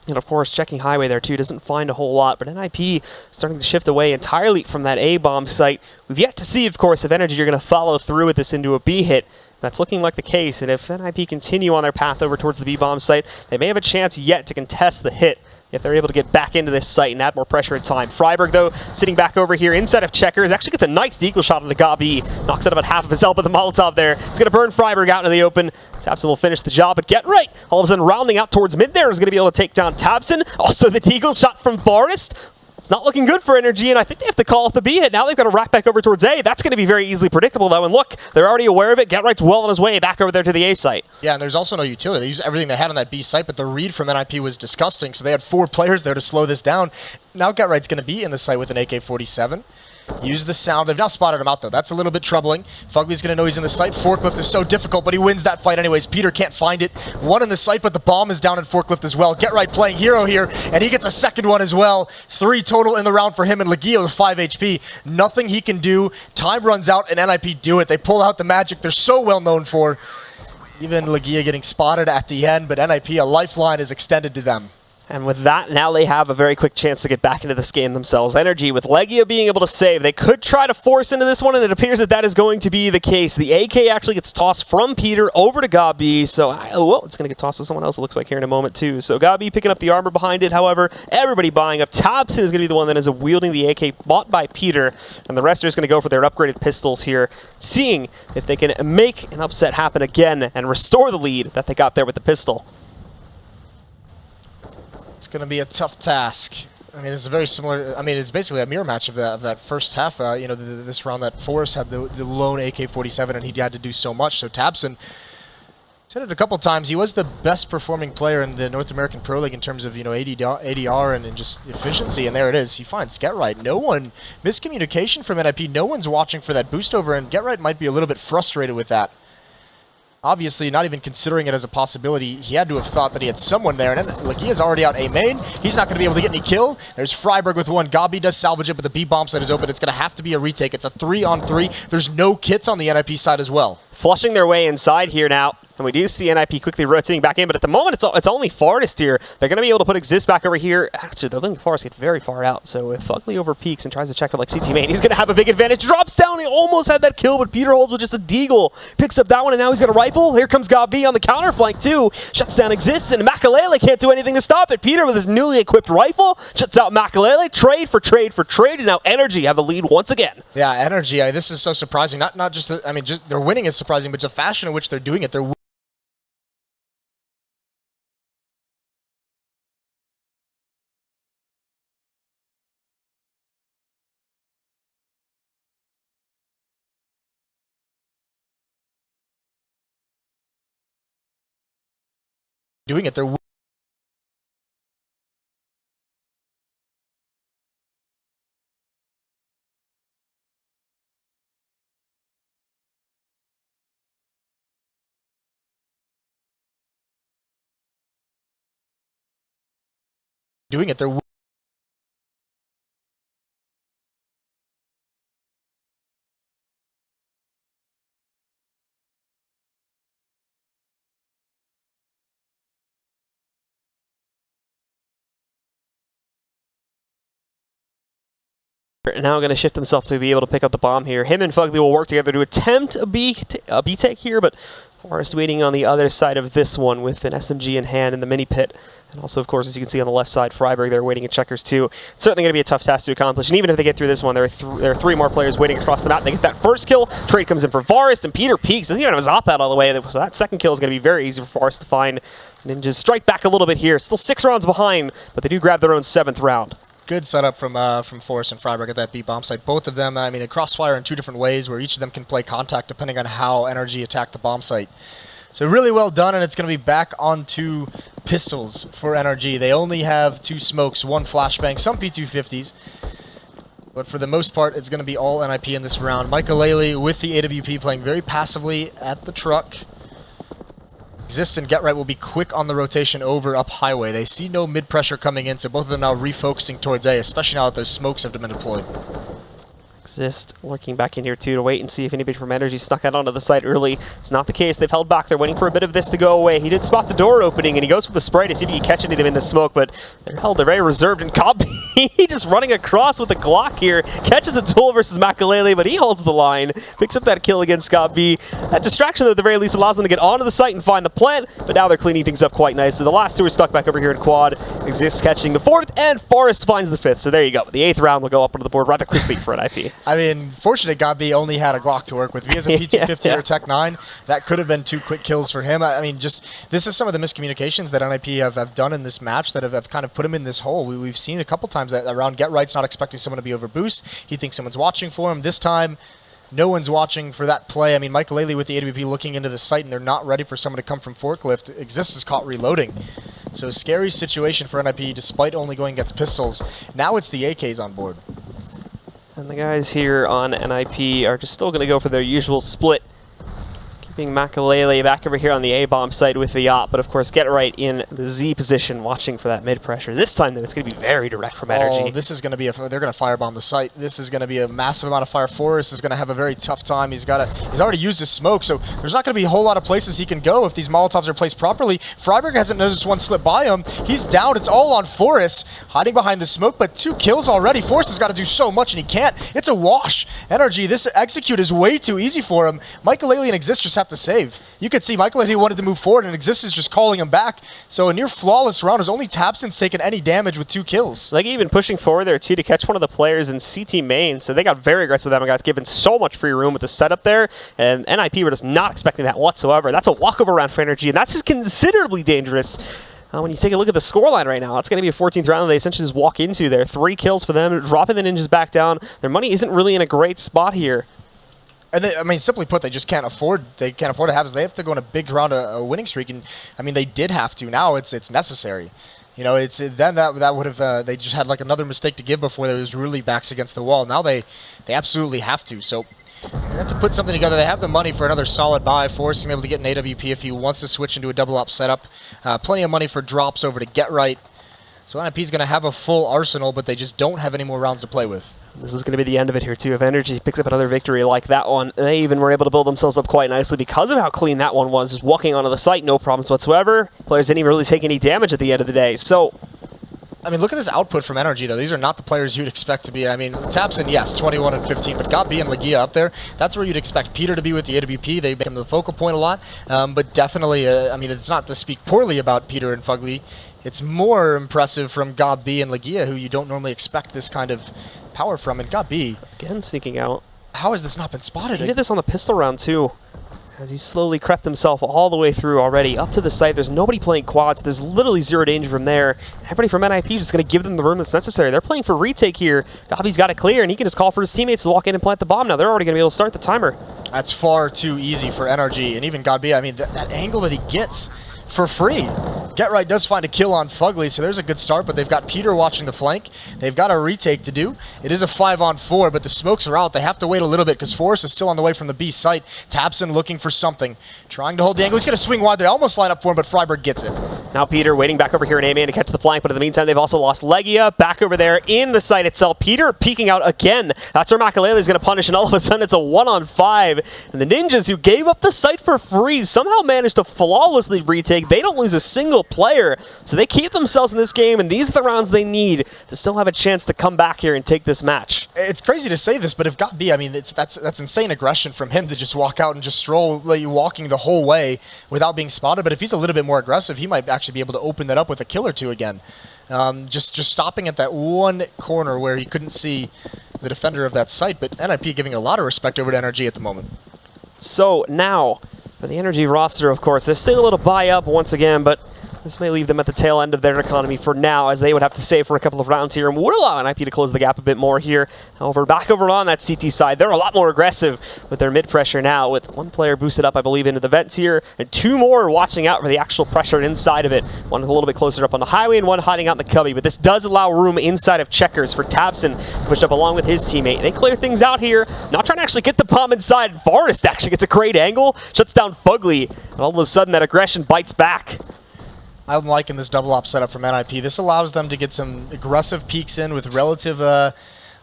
And of course, checking highway there too, doesn't find a whole lot, but NIP starting to shift away entirely from that A-bomb site. We've yet to see, of course, if NRG are going to follow through with this into a B hit. That's looking like the case, and if NIP continue on their path over towards the B-bomb site, they may have a chance yet to contest the hit if they're able to get back into this site and add more pressure in time. Freiberg, though, sitting back over here inside of Checkers, actually gets a nice deagle shot on the Gabi. Knocks out about half of his health with the Molotov there. He's going to burn Freiberg out into the open. Tabson will finish the job, but Get Right, all of a sudden rounding out towards mid there, is going to be able to take down Tabson. Also the deagle shot from Forrest. It's not looking good for NRG, and I think they have to call off the B hit. Now they've got to rack back over towards A. That's going to be very easily predictable, though. And look, they're already aware of it. Get Right's well on his way back over there to the A site. Yeah, and there's also no utility. They used everything they had on that B site, but the read from NIP was disgusting, so they had 4 players there to slow this down. Now Get Right's going to be in the site with an AK-47. Use the sound. They've now spotted him out, though. That's a little bit troubling. Fugly's going to know he's in the site. Forklift is so difficult, but he wins that fight anyways. Peter can't find it. 1 in the site, but the bomb is down in Forklift as well. Get Right playing hero here, and he gets a second one as well. 3 total in the round for him, and Legio with 5 HP. Nothing he can do. Time runs out, and NIP do it. They pull out the magic they're so well known for. Even Legia getting spotted at the end, but NIP, a lifeline is extended to them. And with that, now they have a very quick chance to get back into this game themselves. NRG, with Legia being able to save, they could try to force into this one, and it appears that that is going to be the case. The AK actually gets tossed from Peter over to Gabi, so well, it's going to get tossed to someone else, it looks like, here in a moment, too. So Gabi picking up the armor behind it, however, everybody buying up. Tabson is going to be the one that is wielding the AK bought by Peter, and the rest are just going to go for their upgraded pistols here, seeing if they can make an upset happen again and restore the lead that they got there with the pistol. It's going to be a tough task. I mean, it's very similar. I mean, it's basically a mirror match of that first half. You know, this round that Forrest had the lone AK-47, and he had to do so much. So Tabson said it a couple times. He was the best performing player in the North American Pro League in terms of, you know, ADR and just efficiency. And there it is. He finds Get Right. No one, miscommunication from NIP. No one's watching for that boost over, and Get Right might be a little bit frustrated with that. Obviously, not even considering it as a possibility, he had to have thought that he had someone there. And then Legia's already out A main. He's not going to be able to get any kill. There's Freiberg with 1. Gabi does salvage it, but the B bomb site is open. It's going to have to be a retake. It's a 3-on-3. There's no kits on the NIP side as well. Flushing their way inside here now. And we do see NIP quickly rotating back in, but at the moment it's only Forrest here. They're going to be able to put Exist back over here. Actually, they're letting Forrest get very far out, so if Ugly over peaks and tries to check for like CT main, he's going to have a big advantage. Drops down, he almost had that kill, but Peter holds with just a deagle. Picks up that one, and now he's got a rifle. Here comes Gabi on the counter flank too. Shuts down Exist, and Makalele can't do anything to stop it. Peter with his newly equipped rifle shuts out Makalele. Trade for trade for trade, and now NRG have the lead once again. Yeah, NRG, this is so surprising. Not just, I mean, just their winning is surprising, but the fashion in which they're doing it. They're doing it. They're doing it. They're Now going to shift himself to be able to pick up the bomb here. Him and Fugly will work together to attempt a B take here, but Forrest waiting on the other side of this one with an SMG in hand in the mini pit. And also, of course, as you can see on the left side, Freiburg, they're waiting at checkers too. It's certainly going to be a tough task to accomplish. And even if they get through this one, there are three more players waiting across the map. They get that first kill. Trade comes in for Forrest, and Peter peeks. Doesn't even have his op out all the way. So that second kill is going to be very easy for Forrest to find. Ninjas strike back a little bit here. Still 6 rounds behind, but they do grab their own 7th round. Good setup from Forrest and Freiburg at that B bomb site. Both of them, I mean, a crossfire in 2 different ways where each of them can play contact depending on how NRG attack the bomb site. So really well done, and it's going to be back onto pistols for NRG. They only have 2 smokes, 1 flashbang, some P250s. But for the most part, it's going to be all NIP in this round. Michael with the AWP playing very passively at the truck. Exist and Get Right will be quick on the rotation over up highway. They see no mid-pressure coming in, so both of them now refocusing towards A, especially now that those smokes have been deployed. Exist lurking back in here too to wait and see if anybody from NRG snuck out onto the site early. It's not the case. They've held back. They're waiting for a bit of this to go away. He did spot the door opening, and he goes for the spray to see if he can catch any of them in the smoke, but they're held. They're very reserved, and Copy just running across with a Glock here. Catches a tool versus Makalele, but he holds the line. Picks up that kill against Scott B. That distraction, at the very least, allows them to get onto the site and find the plant, but now they're cleaning things up quite nicely. The last 2 are stuck back over here in quad. Exist catching the 4th, and Forrest finds the 5th. So there you go. The 8th round will go up onto the board rather quickly for an IP. I mean, fortunate Gabi only had a Glock to work with. If he has a P250 or Tech 9, that could have been 2 quick kills for him. I mean, just this is some of the miscommunications that NIP have done in this match that have kind of put him in this hole. We've seen a couple times that around Get Right's not expecting someone to be over boost. He thinks someone's watching for him. This time, no one's watching for that play. I mean, Michael with the AWP looking into the site, and they're not ready for someone to come from forklift. Exist is caught reloading. So a scary situation for NIP despite only going against pistols. Now it's the AKs on board. And the guys here on NIP are just still going to go for their usual split. Keeping Makalele back over here on the A-bomb site with the op, but of course Get Right in the Z position watching for that mid-pressure. This time, though, it's going to be very direct from NRG. Oh, this is going to be they're going to firebomb the site. This is going to be a massive amount of fire. Forrest is going to have a very tough time. He's already used his smoke, so there's not going to be a whole lot of places he can go if these Molotovs are placed properly. Freiburg hasn't noticed one slip by him. He's down. It's all on Forrest, hiding behind the smoke, but 2 kills already. Forrest has got to do so much, and he can't. It's a wash. NRG, this execute is way too easy for him. Michael and Exist just have to save. You could see Michael wanted to move forward, and Exist is just calling him back. So a near flawless round has only Tabson's taken any damage with 2 kills. Like even pushing forward there too to catch one of the players in CT main. So they got very aggressive with them and got given so much free room with the setup there. And NIP were just not expecting that whatsoever. That's a walkover round for NRG, and that's just considerably dangerous. When you take a look at the scoreline right now, it's going to be a 14th round that they essentially just walk into there. 3 kills for them, dropping the Ninjas back down. Their money isn't really in a great spot here. And I mean, simply put, they just can't afford. They can't afford to have this. They have to go on a big round, a winning streak, and I mean, they did have to. Now it's necessary. You know, then that would have they just had like another mistake to give before there was really backs against the wall. Now they absolutely have to. So they have to put something together. They have the money for another solid buy, forcing him able to get an AWP if he wants to switch into a double up setup. Plenty of money for drops over to Get Right. So NIP's going to have a full arsenal, but they just don't have any more rounds to play with. This is going to be the end of it here, too. If NRG picks up another victory like that one, they even were able to build themselves up quite nicely because of how clean that one was. Just walking onto the site, no problems whatsoever. Players didn't even really take any damage at the end of the day. So, I mean, look at this output from NRG, though. These are not the players you'd expect to be. I mean, Tapson, yes, 21 and 15, but Got B and Legia up there. That's where you'd expect Peter to be with the AWP. They become the focal point a lot. But definitely, I mean, it's not to speak poorly about Peter and Fugly. It's more impressive from Got B and Legia, who you don't normally expect this kind of power from. And Got B, again, sneaking out. How has this not been spotted? He did this on the pistol round, too. As he slowly crept himself all the way through already up to the site. There's nobody playing quads. There's literally zero danger from there. Everybody from NIP is just going to give them the room that's necessary. They're playing for retake here. Gabi's got it clear, and he can just call for his teammates to walk in and plant the bomb now. They're already going to be able to start the timer. That's far too easy for NRG, and even God B. I mean, that angle that he gets for free. Get Right does find a kill on Fugly, so there's a good start, but they've got Peter watching the flank. They've got a retake to do. It is a 5-on-4, but the smokes are out. They have to wait a little bit because Forrest is still on the way from the B site. Tabson looking for something. Trying to hold the angle. He's going to swing wide. They almost line up for him, but Freiburg gets it. Now Peter waiting back over here in A-man to catch the flank, but in the meantime, they've also lost Legia back over there in the site itself. Peter peeking out again. That's where Makalele is going to punish, and all of a sudden it's a 1-on-5. And the Ninjas, who gave up the site for free, somehow managed to flawlessly retake. They don't lose a single player, so they keep themselves in this game, and these are the rounds they need to still have a chance to come back here and take this match. It's crazy to say this, but if Gabi, I mean, that's insane aggression from him to just walk out and just stroll, like, walking the whole way without being spotted. But if he's a little bit more aggressive, he might actually be able to open that up with a kill or two again. Just stopping at that one corner where he couldn't see the defender of that site. But NIP giving a lot of respect over to NRG at the moment. So now, for the NRG roster, of course, there's still a little buy-up once again, but this may leave them at the tail end of their economy for now, as they would have to save for a couple of rounds here and would allow NIP to close the gap a bit more here. However, back over on that CT side, they're a lot more aggressive with their mid-pressure now, with one player boosted up, I believe, into the vents here, and two more watching out for the actual pressure inside of it. One a little bit closer up on the highway and one hiding out in the cubby, but this does allow room inside of Checkers for Tabson to push up along with his teammate. They clear things out here, not trying to actually get the bomb inside. Forrest actually gets a great angle, shuts down Fugly, and all of a sudden that aggression bites back. I'm liking this double op setup from NIP. This allows them to get some aggressive peeks in with relative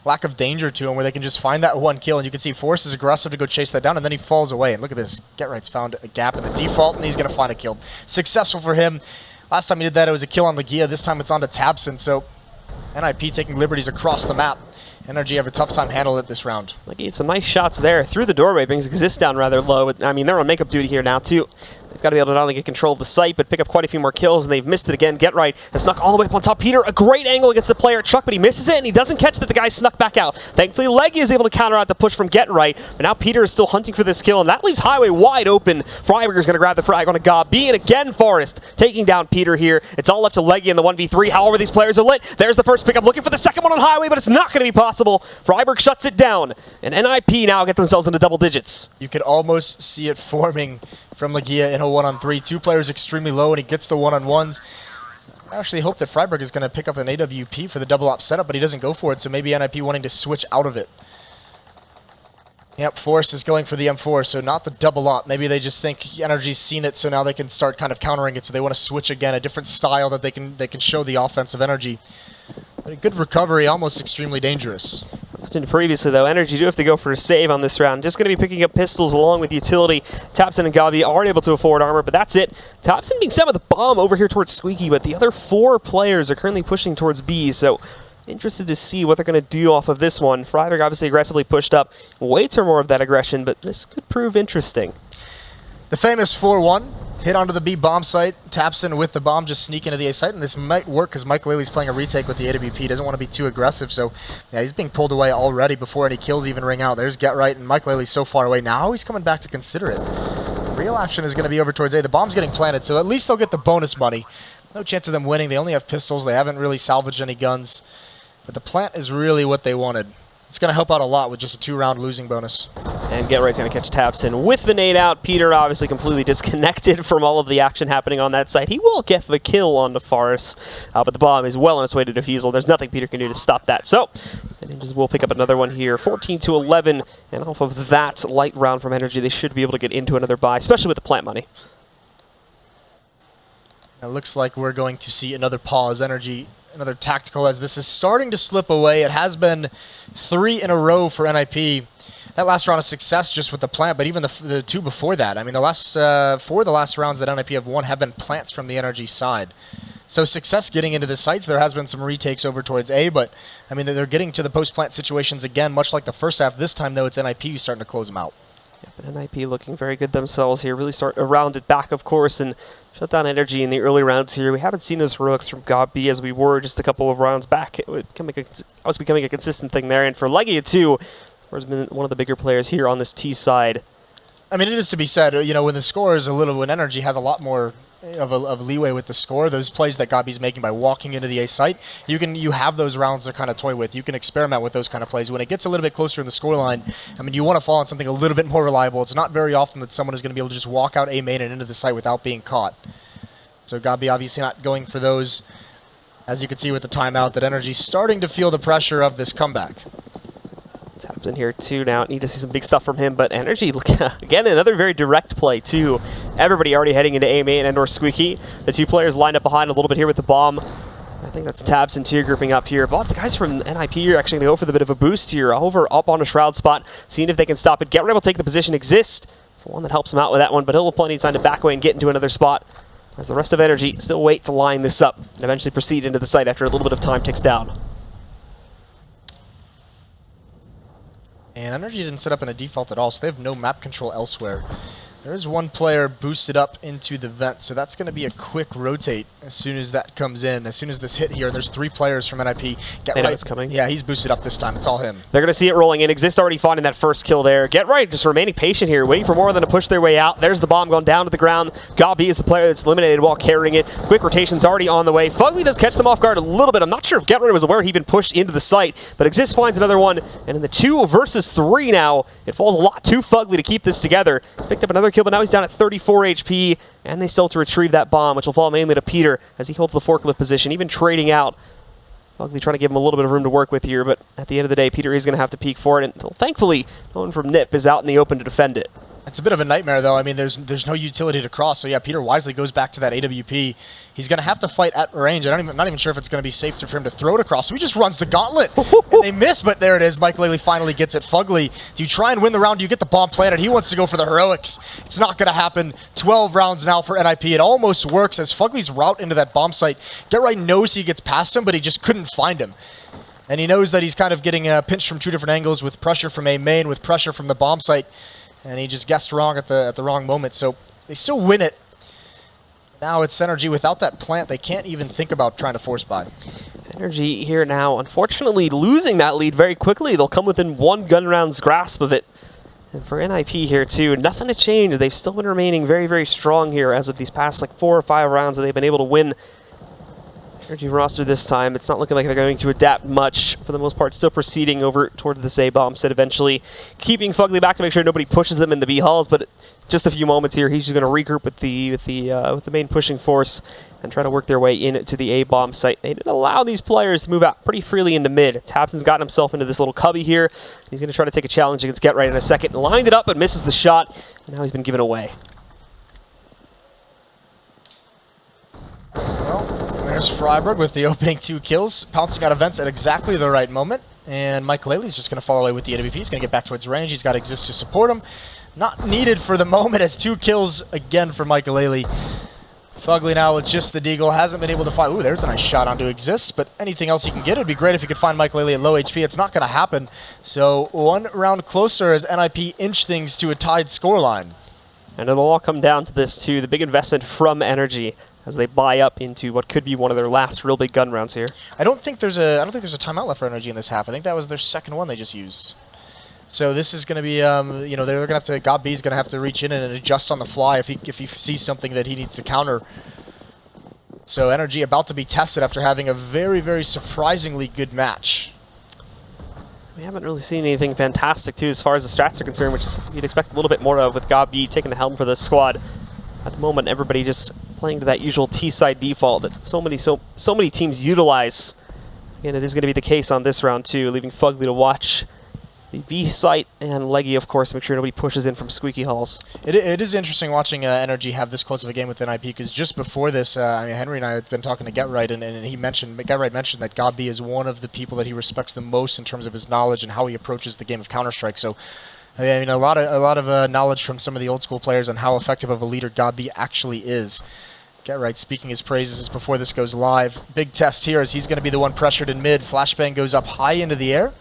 lack of danger to them, where they can just find that one kill. And you can see Forrest is aggressive to go chase that down, and then he falls away. And look at this. GetRight's found a gap in the default, and he's going to find a kill. Successful for him. Last time he did that, it was a kill on Legia. This time it's on to Tabson. So NIP taking liberties across the map. NRG have a tough time handling it this round. Legia, some nice shots there through the doorway, brings Exist down rather low. But, I mean, they're on makeup duty here now, too. They've got to be able to not only get control of the site, but pick up quite a few more kills, and they've missed it again. GetRight has snuck all the way up on top. Peter, a great angle against the player Chuck, but he misses it, and he doesn't catch that the guy snuck back out. Thankfully, Legia is able to counter out the push from GetRight, but now Peter is still hunting for this kill, and that leaves Highway wide open. Freiberger's going to grab the frag on a Gabi, and again, Forrest taking down Peter here. It's all left to Legia in the 1v3. However, these players are lit. There's the first pickup, looking for the second one on Highway, but it's not going to be possible. Freiberg shuts it down, and NIP now get themselves into double digits. You could almost see it forming from Legia in a 1-on-3. Two players extremely low, and he gets the one-on-ones. I actually hope that Freiberg is going to pick up an AWP for the double op setup, but he doesn't go for it, so maybe NIP wanting to switch out of it. Yep, Forrest is going for the M4, so not the double op. Maybe they just think NRG's seen it, so now they can start kind of countering it, so they want to switch again, a different style that they can show the offensive energy. But a good recovery, almost extremely dangerous. Previously, though, NRG do have to go for a save on this round. Just going to be picking up pistols along with utility. Tabson and Gabi aren't able to afford armor, but that's it. Tabson being sent with a bomb over here towards Squeaky, but the other four players are currently pushing towards B, so interested to see what they're going to do off of this one. Freiberg obviously aggressively pushed up. Way to more of that aggression, but this could prove interesting. The famous 4-1. Hit onto the B bomb site. Tabson with the bomb just sneak into the A site, and this might work because Mike Lely's playing a retake with the AWP. He doesn't want to be too aggressive, so yeah, he's being pulled away already before any kills even ring out. There's GetRight, and Mike Lely's so far away. Now he's coming back to consider it. Real action is going to be over towards A. The bomb's getting planted, so at least they'll get the bonus money. No chance of them winning. They only have pistols. They haven't really salvaged any guns, but the plant is really what they wanted. It's going to help out a lot with just a 2-round losing bonus. And GetRight's going to catch Tabson with the nade out. Peter obviously completely disconnected from all of the action happening on that side. He will get the kill on the Forest, but the bomb is well on its way to defusal. There's nothing Peter can do to stop that. So, the Ninjas will pick up another one here, 14-11. And off of that light round from NRG, they should be able to get into another buy, especially with the plant money. It looks like we're going to see another pause. NRG, another tactical, as this is starting to slip away. It has been 3 in a row for NIP. That last round of success just with the plant, but even the two before that. I mean, the last 4 of the last rounds that NIP have won have been plants from the NRG side. So success getting into the sites. There has been some retakes over towards A, but I mean, they're getting to the post-plant situations again, much like the first half. This time, though, it's NIP who's starting to close them out. Yeah, but NIP looking very good themselves here. Really start around it back, of course, and shut down NRG in the early rounds here. We haven't seen those heroics from Gabi as we were just a couple of rounds back. It was becoming a consistent thing there, and for Legia too, has been one of the bigger players here on this T side. I mean, it is to be said, you know, when the score is when NRG has a lot more of leeway with the score, those plays that Gabi's making by walking into the A site, you have those rounds to kind of toy with. You can experiment with those kind of plays. When it gets a little bit closer in the scoreline, I mean, you want to fall on something a little bit more reliable. It's not very often that someone is going to be able to just walk out A main and into the site without being caught. So Gabi obviously not going for those. As you can see with the timeout, that NRG's starting to feel the pressure of this comeback. Taps in here too now. Need to see some big stuff from him, but NRG, look, again, another very direct play too. Everybody already heading into A main and or Squeaky. The two players lined up behind a little bit here with the bomb. I think that's Tabs and Tier grouping up here. But the guys from NIP are actually going to go for the bit of a boost here. Up on a Shroud spot, seeing if they can stop it. GetRight will take the position. Exist. It's the one that helps him out with that one, but he'll have plenty of time to back away and get into another spot. As the rest of NRG still wait to line this up and eventually proceed into the site after a little bit of time ticks down. And NRG didn't set up in a default at all, so they have no map control elsewhere. There is one player boosted up into the vent, so that's going to be a quick rotate as soon as that comes in. As soon as this hit here, there's 3 players from NIP. They know it's coming. Yeah, he's boosted up this time. It's all him. They're going to see it rolling in. Exist already finding that first kill there. GetRight just remaining patient here, waiting for more than to push their way out. There's the bomb going down to the ground. Gabi is the player that's eliminated while carrying it. Quick rotation's already on the way. Fugly does catch them off guard a little bit. I'm not sure if GetRight was aware he even pushed into the site, but Exist finds another one. And in the 2 versus 3 now, it falls a lot to Fugly to keep this together. Picked up another kill, but now he's down at 34 HP, and they still have to retrieve that bomb, which will fall mainly to Peter as he holds the forklift position, even trading out. Fugly trying to give him a little bit of room to work with here, but at the end of the day, Peter is going to have to peek for it, and thankfully, no one from NIP is out in the open to defend it. It's a bit of a nightmare, though. I mean, there's no utility to cross, so yeah, Peter wisely goes back to that AWP. He's going to have to fight at range. I'm not even sure if it's going to be safe for him to throw it across, so he just runs the gauntlet, and they miss, but there it is. Michael finally gets it. Fugly, do you try and win the round? Do you get the bomb planted? He wants to go for the heroics. It's not going to happen. 12 rounds now for NIP. It almost works as Fugly's route into that bomb site. GetRight knows he gets past him, but he just couldn't find him. And he knows that he's kind of getting pinched from 2 different angles, with pressure from A main, with pressure from the bomb site. And he just guessed wrong at the wrong moment. So they still win it. Now it's NRG. Without that plant, they can't even think about trying to force buy. NRG here now, unfortunately, losing that lead very quickly. They'll come within 1 gun round's grasp of it. And for NIP here, too, nothing to change. They've still been remaining very, very strong here as of these past, like, 4 or 5 rounds that they've been able to win. NRG roster this time, it's not looking like they're going to adapt much. For the most part, still proceeding over towards this A-bomb set eventually. Keeping Fugly back to make sure nobody pushes them in the B halls, but just a few moments here, he's just going to regroup with the main pushing force and try to work their way into the A-bomb site. They didn't allow these players to move out pretty freely into mid. Tabson's gotten himself into this little cubby here. He's going to try to take a challenge against GetRight in a second. Lined it up, but misses the shot, and now he's been given away. There's Freiburg with the opening 2 kills, pouncing out of vents at exactly the right moment. And Michael Ailey's just going to follow away with the AWP. He's going to get back towards range. He's got Exist to support him. Not needed for the moment as 2 kills again for Michael Ailey. Fugly now with just the deagle. Hasn't been able to find... Ooh, there's a nice shot onto Exist. But anything else he can get, it would be great if he could find Michael Ailey at low HP. It's not going to happen. So 1 round closer as NIP inch things to a tied scoreline. And it'll all come down to this, too. The big investment from NRG as they buy up into what could be one of their last real big gun rounds here. I don't think there's a timeout left for NRG in this half. I think that was their second one they just used. So this is going to be, you know, they're going to have to. Gabi's going to have to reach in and adjust on the fly if he sees something that he needs to counter. So NRG about to be tested after having a very, very surprisingly good match. We haven't really seen anything fantastic, too, as far as the strats are concerned, which you'd expect a little bit more of with Gabi taking the helm for this squad. At the moment, everybody just playing to that usual T-side default that so many teams utilize. And it is going to be the case on this round, too, leaving Fugly to watch the B site and Leggy, of course, make sure nobody pushes in from squeaky halls. It is interesting watching NRG have this close of a game with NIP, because just before this, I mean, Henry and I have been talking to GetRight, and GetRight mentioned that Gabi is one of the people that he respects the most in terms of his knowledge and how he approaches the game of Counter-Strike. So, I mean, a lot of knowledge from some of the old school players on how effective of a leader Gabi actually is. GetRight speaking his praises before this goes live. Big test here as he's going to be the one pressured in mid. Flashbang goes up high into the air,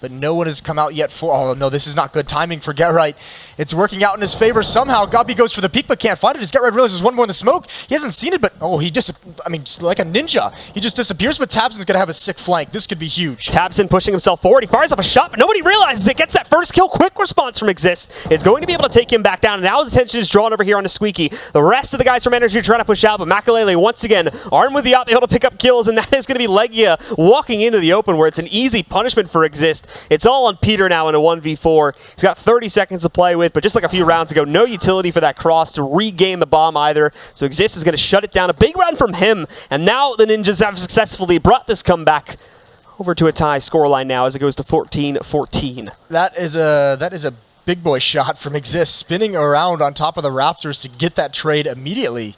but no one has come out yet for... Oh, no, this is not good timing for GetRight. It's working out in his favor somehow. Gabi goes for the peek, but can't find it. As GetRight realizes there's one more in the smoke. He hasn't seen it, but... Oh, he just... I mean, just like a ninja. He just disappears, but Tabson's going to have a sick flank. This could be huge. Tabson pushing himself forward. He fires off a shot, but nobody realizes it. Gets that first kill. Quick response from Exist. It's going to be able to take him back down, and now his attention is drawn over here onto Squeaky. The rest of the guys from NRG are trying to push out, but Makalele, once again, armed with the op, able to pick up kills, and that is going to be Legia walking into the open, where it's an easy punishment for Exist. It's all on Peter now in a 1v4. He's got 30 seconds to play with, but just like a few rounds ago, no utility for that cross to regain the bomb either. So Exist is going to shut it down. A big round from him, and now the Ninjas have successfully brought this comeback over to a tie scoreline now as it goes to 14-14. That is a big boy shot from Exist, spinning around on top of the rafters to get that trade immediately.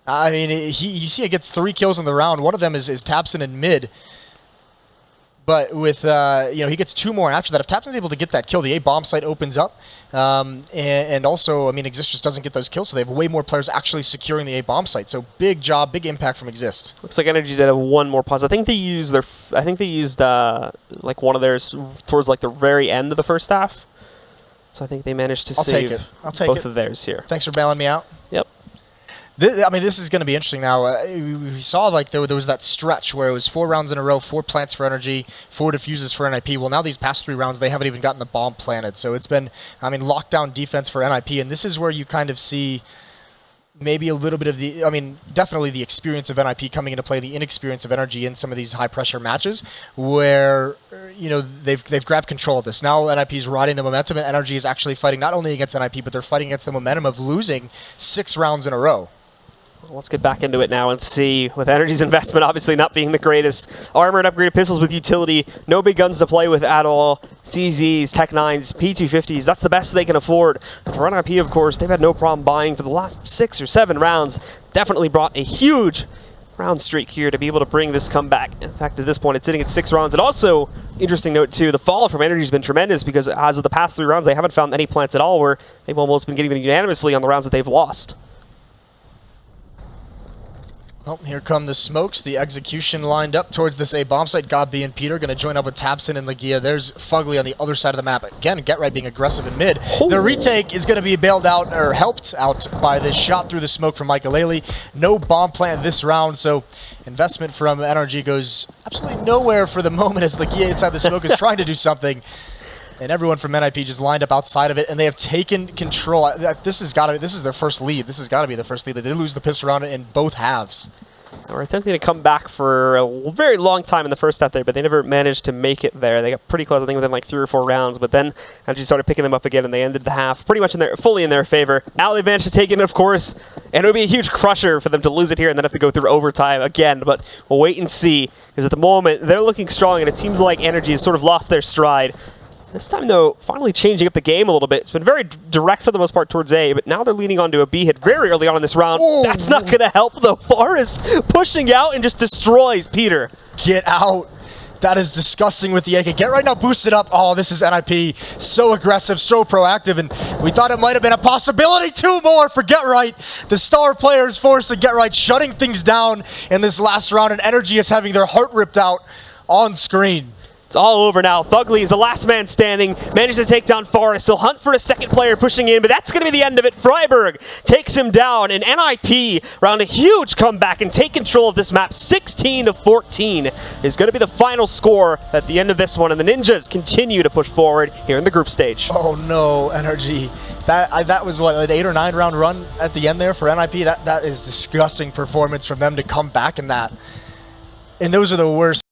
I mean, you see it gets 3 kills in the round. One of them is Tapson in mid. But with, he gets 2 more after that. If Tapson's able to get that kill, the A bomb site opens up. And also, I mean, Exist just doesn't get those kills, so they have way more players actually securing the A bomb site. So big job, big impact from Exist. Looks like NRG did have 1 more pause. I think they used like one of theirs towards like the very end of the first half. So I think they managed to save both of theirs here. Thanks for bailing me out. Yep. I mean, this is going to be interesting now. We saw like there was that stretch where it was 4 rounds in a row, 4 plants for NRG, 4 defuses for NIP. Well, now these past 3 rounds, they haven't even gotten the bomb planted. So it's been, I mean, lockdown defense for NIP. And this is where you kind of see maybe a little bit of the, I mean, definitely the experience of NIP coming into play, the inexperience of NRG in some of these high-pressure matches where, they've grabbed control of this. Now NIP is riding the momentum, and NRG is actually fighting not only against NIP, but they're fighting against the momentum of losing 6 rounds in a row. Let's get back into it now and see, with NRG's investment obviously not being the greatest, armored upgraded pistols with utility, no big guns to play with at all, CZs, Tech 9s, P250s, that's the best they can afford. For NIP, of course, they've had no problem buying for the last 6 or 7 rounds. Definitely brought a huge round streak here to be able to bring this comeback. In fact, at this point, it's sitting at 6 rounds. And also, interesting note too, the fall from NRG has been tremendous because as of the past 3 rounds, they haven't found any plants at all where they've almost been getting them unanimously on the rounds that they've lost. Well, here come the smokes. The execution lined up towards this A bomb site. Godby and Peter going to join up with Tapson and Legia. There's Fugly on the other side of the map. Again, GetRight being aggressive in mid. Ooh. The retake is going to be bailed out, or helped out by this shot through the smoke from Michaelele. No bomb plant this round, so investment from NRG goes absolutely nowhere for the moment as Legia inside the smoke is trying to do something. And everyone from NIP just lined up outside of it, and they have taken control. This is their first lead. This has got to be the first lead. They did lose the pistol round in both halves. They were attempting to come back for a very long time in the first half there, but they never managed to make it there. They got pretty close, I think, within like 3 or 4 rounds, but then NRG started picking them up again, and they ended the half pretty much fully in their favor. Now they managed to take it, of course, and it would be a huge crusher for them to lose it here and then have to go through overtime again, but we'll wait and see, because at the moment, they're looking strong, and it seems like NRG has sort of lost their stride. This time, though, finally changing up the game a little bit. It's been very direct for the most part towards A, but now they're leaning onto a B hit very early on in this round. Ooh. That's not going to help, though. Forrest pushing out and just destroys Peter. Get out. That is disgusting with the AK. GetRight now boosted up. Oh, this is NIP. So aggressive, so proactive, and we thought it might have been a possibility. 2 more for GetRight. The star players forced to GetRight, shutting things down in this last round, and NRG is having their heart ripped out on screen. It's all over now. Fugly is the last man standing, manages to take down Forrest. He'll hunt for a second player pushing in, but that's going to be the end of it. Freiburg takes him down, and NIP round a huge comeback and take control of this map. 16-14 is going to be the final score at the end of this one, and the Ninjas continue to push forward here in the group stage. Oh no, NRG. That was what, an 8 or 9 round run at the end there for NIP? That is disgusting performance from them to come back in that. And those are the worst.